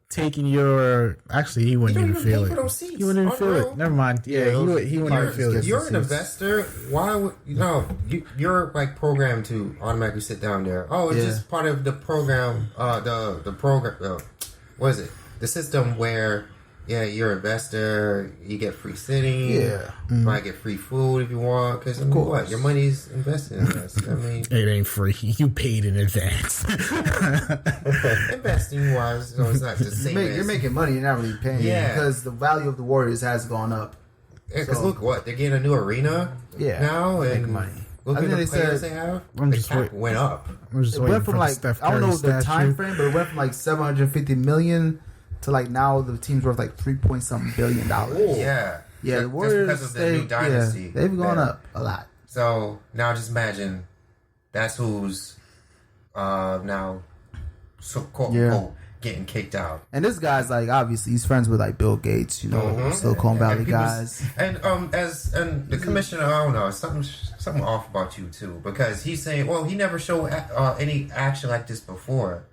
taking your. Actually, he wouldn't even feel it. He wouldn't even feel it. Never mind. Yeah, he wouldn't even feel it. If you're an investor, why would you're like programmed to automatically sit down there? Oh, it's just part of the program. The program. What is it? The system where you're an investor. You get free sitting. Yeah, you might get free food if you want. Because what? Your money's invested in this. I mean, it ain't free. You paid in advance. Investing wise, so it's not the same. You're making money. You're not really paying. Yeah, because the value of the Warriors has gone up. Yeah, because look what they're getting a new arena. Now and making money. Look at the players they have. The cap went up. It went from like I don't know the time frame, but it went from like $750 million to like now the team's worth like $3.something billion. Yeah. The Warriors because of the new dynasty. They've gone up a lot. So now just imagine that's who's now getting kicked out. And this guy's like obviously he's friends with like Bill Gates, Silicon Valley guys. And the commissioner, I don't know, something off about you too, because he's saying, well, he never showed any action like this before.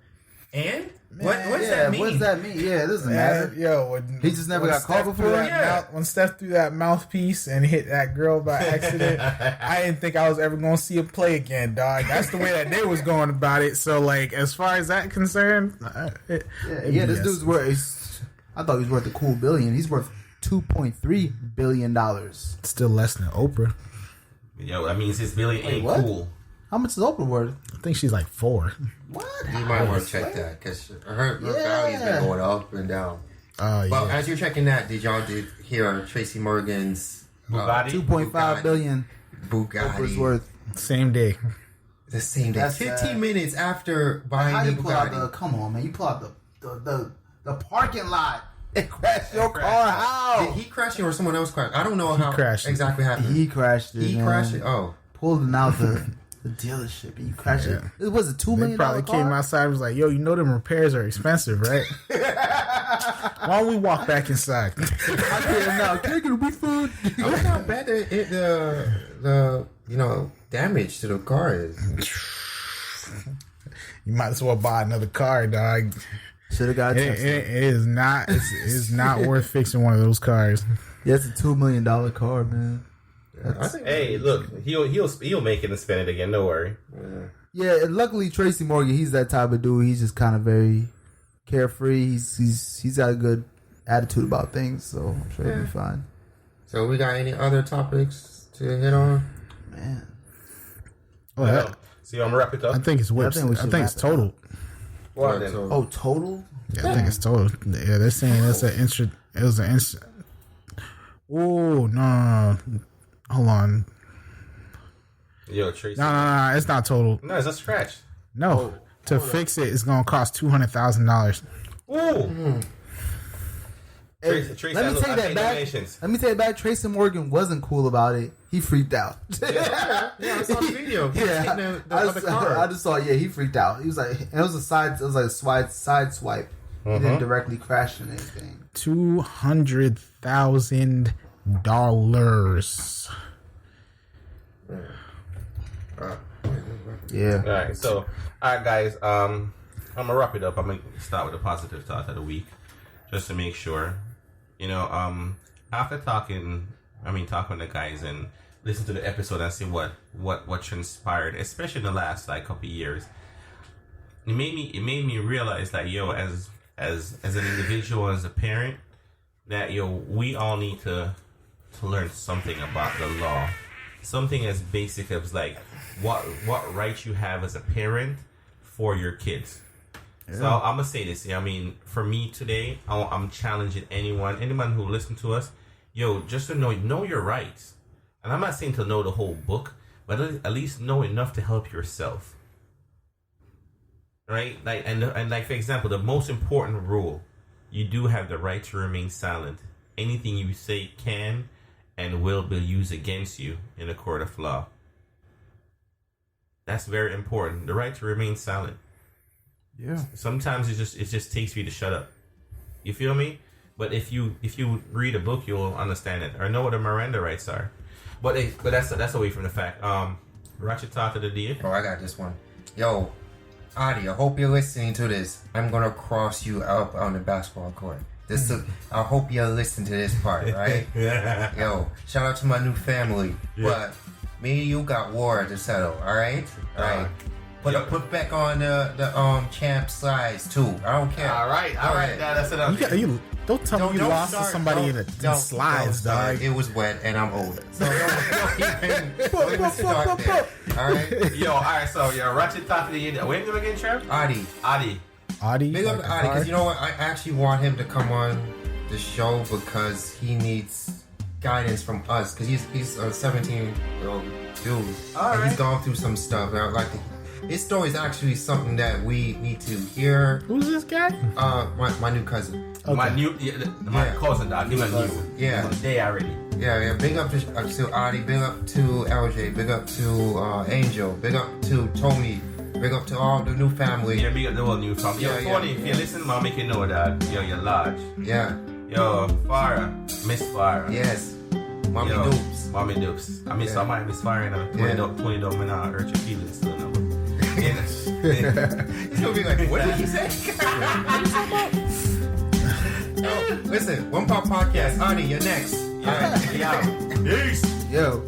And what does that mean? What does that mean? Yeah, it doesn't matter. He just never got caught before. When Steph threw that mouthpiece and hit that girl by accident, I didn't think I was ever going to see him play again, dog. That's the way that they was going about it. So, like, as far as that concerned, this dude's worth. I thought he was worth a cool $1 billion. He's worth $2.3 billion. Still less than Oprah. Yo, that means his billion ain't cool. How much is Oprah worth? I think she's like 4. What? You might want to check that because her value's been going up and down. Well, as you're checking that, did y'all hear Tracy Morgan's Bugatti? $2.5 billion. Bugatti. Oprah's worth. Same day. The same day. 15 minutes after buying the Bugatti. Come on, man. You pull out the parking lot and crash your car. How? Did he crash it or someone else crashed? I don't know how exactly happened. He crashed it. He crashed it. Oh. Pulled it out the dealership and you crashed it. It was a $2 million car? They probably came outside and was like, yo, you know them repairs are expensive, right? Why don't we walk back inside? I can't now. Can I get a refund? I wonder how bad the damage to the car is. You might as well buy another car, dog. Should have got it is not. It's not worth fixing one of those cars. Yeah, it's a $2 million car, man. Hey, look, he'll make it and spend it again. Don't worry. Yeah, and luckily Tracy Morgan, he's that type of dude. He's just kind of very carefree. He's got a good attitude about things, so I'm sure he'll be fine. So we got any other topics to hit on? Man. So I'm gonna wrap it up. I think it's whips. I think it's total. Well, then. Oh, total? Yeah, I think it's total. Yeah, they're saying it's an instant. It was an instant. Oh no. Hold on. Yo, Tracy. No, it's not total. No, it's a scratch. No, to fix it, it's gonna cost $200,000. Ooh. Tracy, let me take that back. Let me take it back. Tracy Morgan wasn't cool about it. He freaked out. Yeah, I saw the video. I just saw. Yeah, he freaked out. He was like, it was a side swipe. He didn't directly crash or anything. $200,000. Yeah. All right. So, all right, guys. I'm gonna wrap it up. I'm gonna start with the positive thought of the week, just to make sure. After talking to the guys and listen to the episode and see what transpired, especially in the last couple of years. It made me realize that as an individual, as a parent, that we all need to learn something about the law, something as basic as what rights you have as a parent for your kids. Yeah. So I'm gonna say this. For me today, I'm challenging anyone who listens to us. Just to know your rights, and I'm not saying to know the whole book, but at least know enough to help yourself. Right? For example, the most important rule: you do have the right to remain silent. Anything you say can and will be used against you in a court of law. That's very important. The right to remain silent. Yeah. Sometimes it just takes for you to shut up. You feel me? But if you read a book, you'll understand it or know what the Miranda rights are. But that's away from the fact. Ratchet thought of the day. Oh, I got this one. Yo, Adi, I hope you're listening to this. I'm gonna cross you up on the basketball court. I hope you listen to this part, right? Yo, shout out to my new family. Yeah. But me and you got war to settle, alright? Alright. Put back on the champ slides too. I don't care. All right. That's enough. Don't tell me you lost to somebody in the slides, dog. It was wet and I'm old. So don't even start there. Alright? Yo, alright, so Ratchet thought of the day. Wait a again, Trev? Adi. Adi, Big up to Adi, because you know what? I actually want him to come on the show because he needs guidance from us. Because he's a 17-year-old dude. And he's gone through some stuff. And I would like to. His story is actually something that we need to hear. Who's this guy? My new cousin. Okay. My cousin, dog. Give him a new. Yeah. Day already. Yeah. Big up to Adi. Big up to LJ. Big up to Angel. Big up to Tony. Big up to all the new family. Yeah, big up the whole new family. Yo, Tony, if you listen, I'll make you know that. Yo, you're large. Yeah. Yo, Farah. Miss Farah. Yes. Mommy Dupes. Mommy Dupes. I miss Miss Farah and 20 don't mean I hurt your feelings. So, no. He's gonna be like, what did he say? Listen, One Pop Podcast. Adi, you're next. Yeah. Peace. Yo.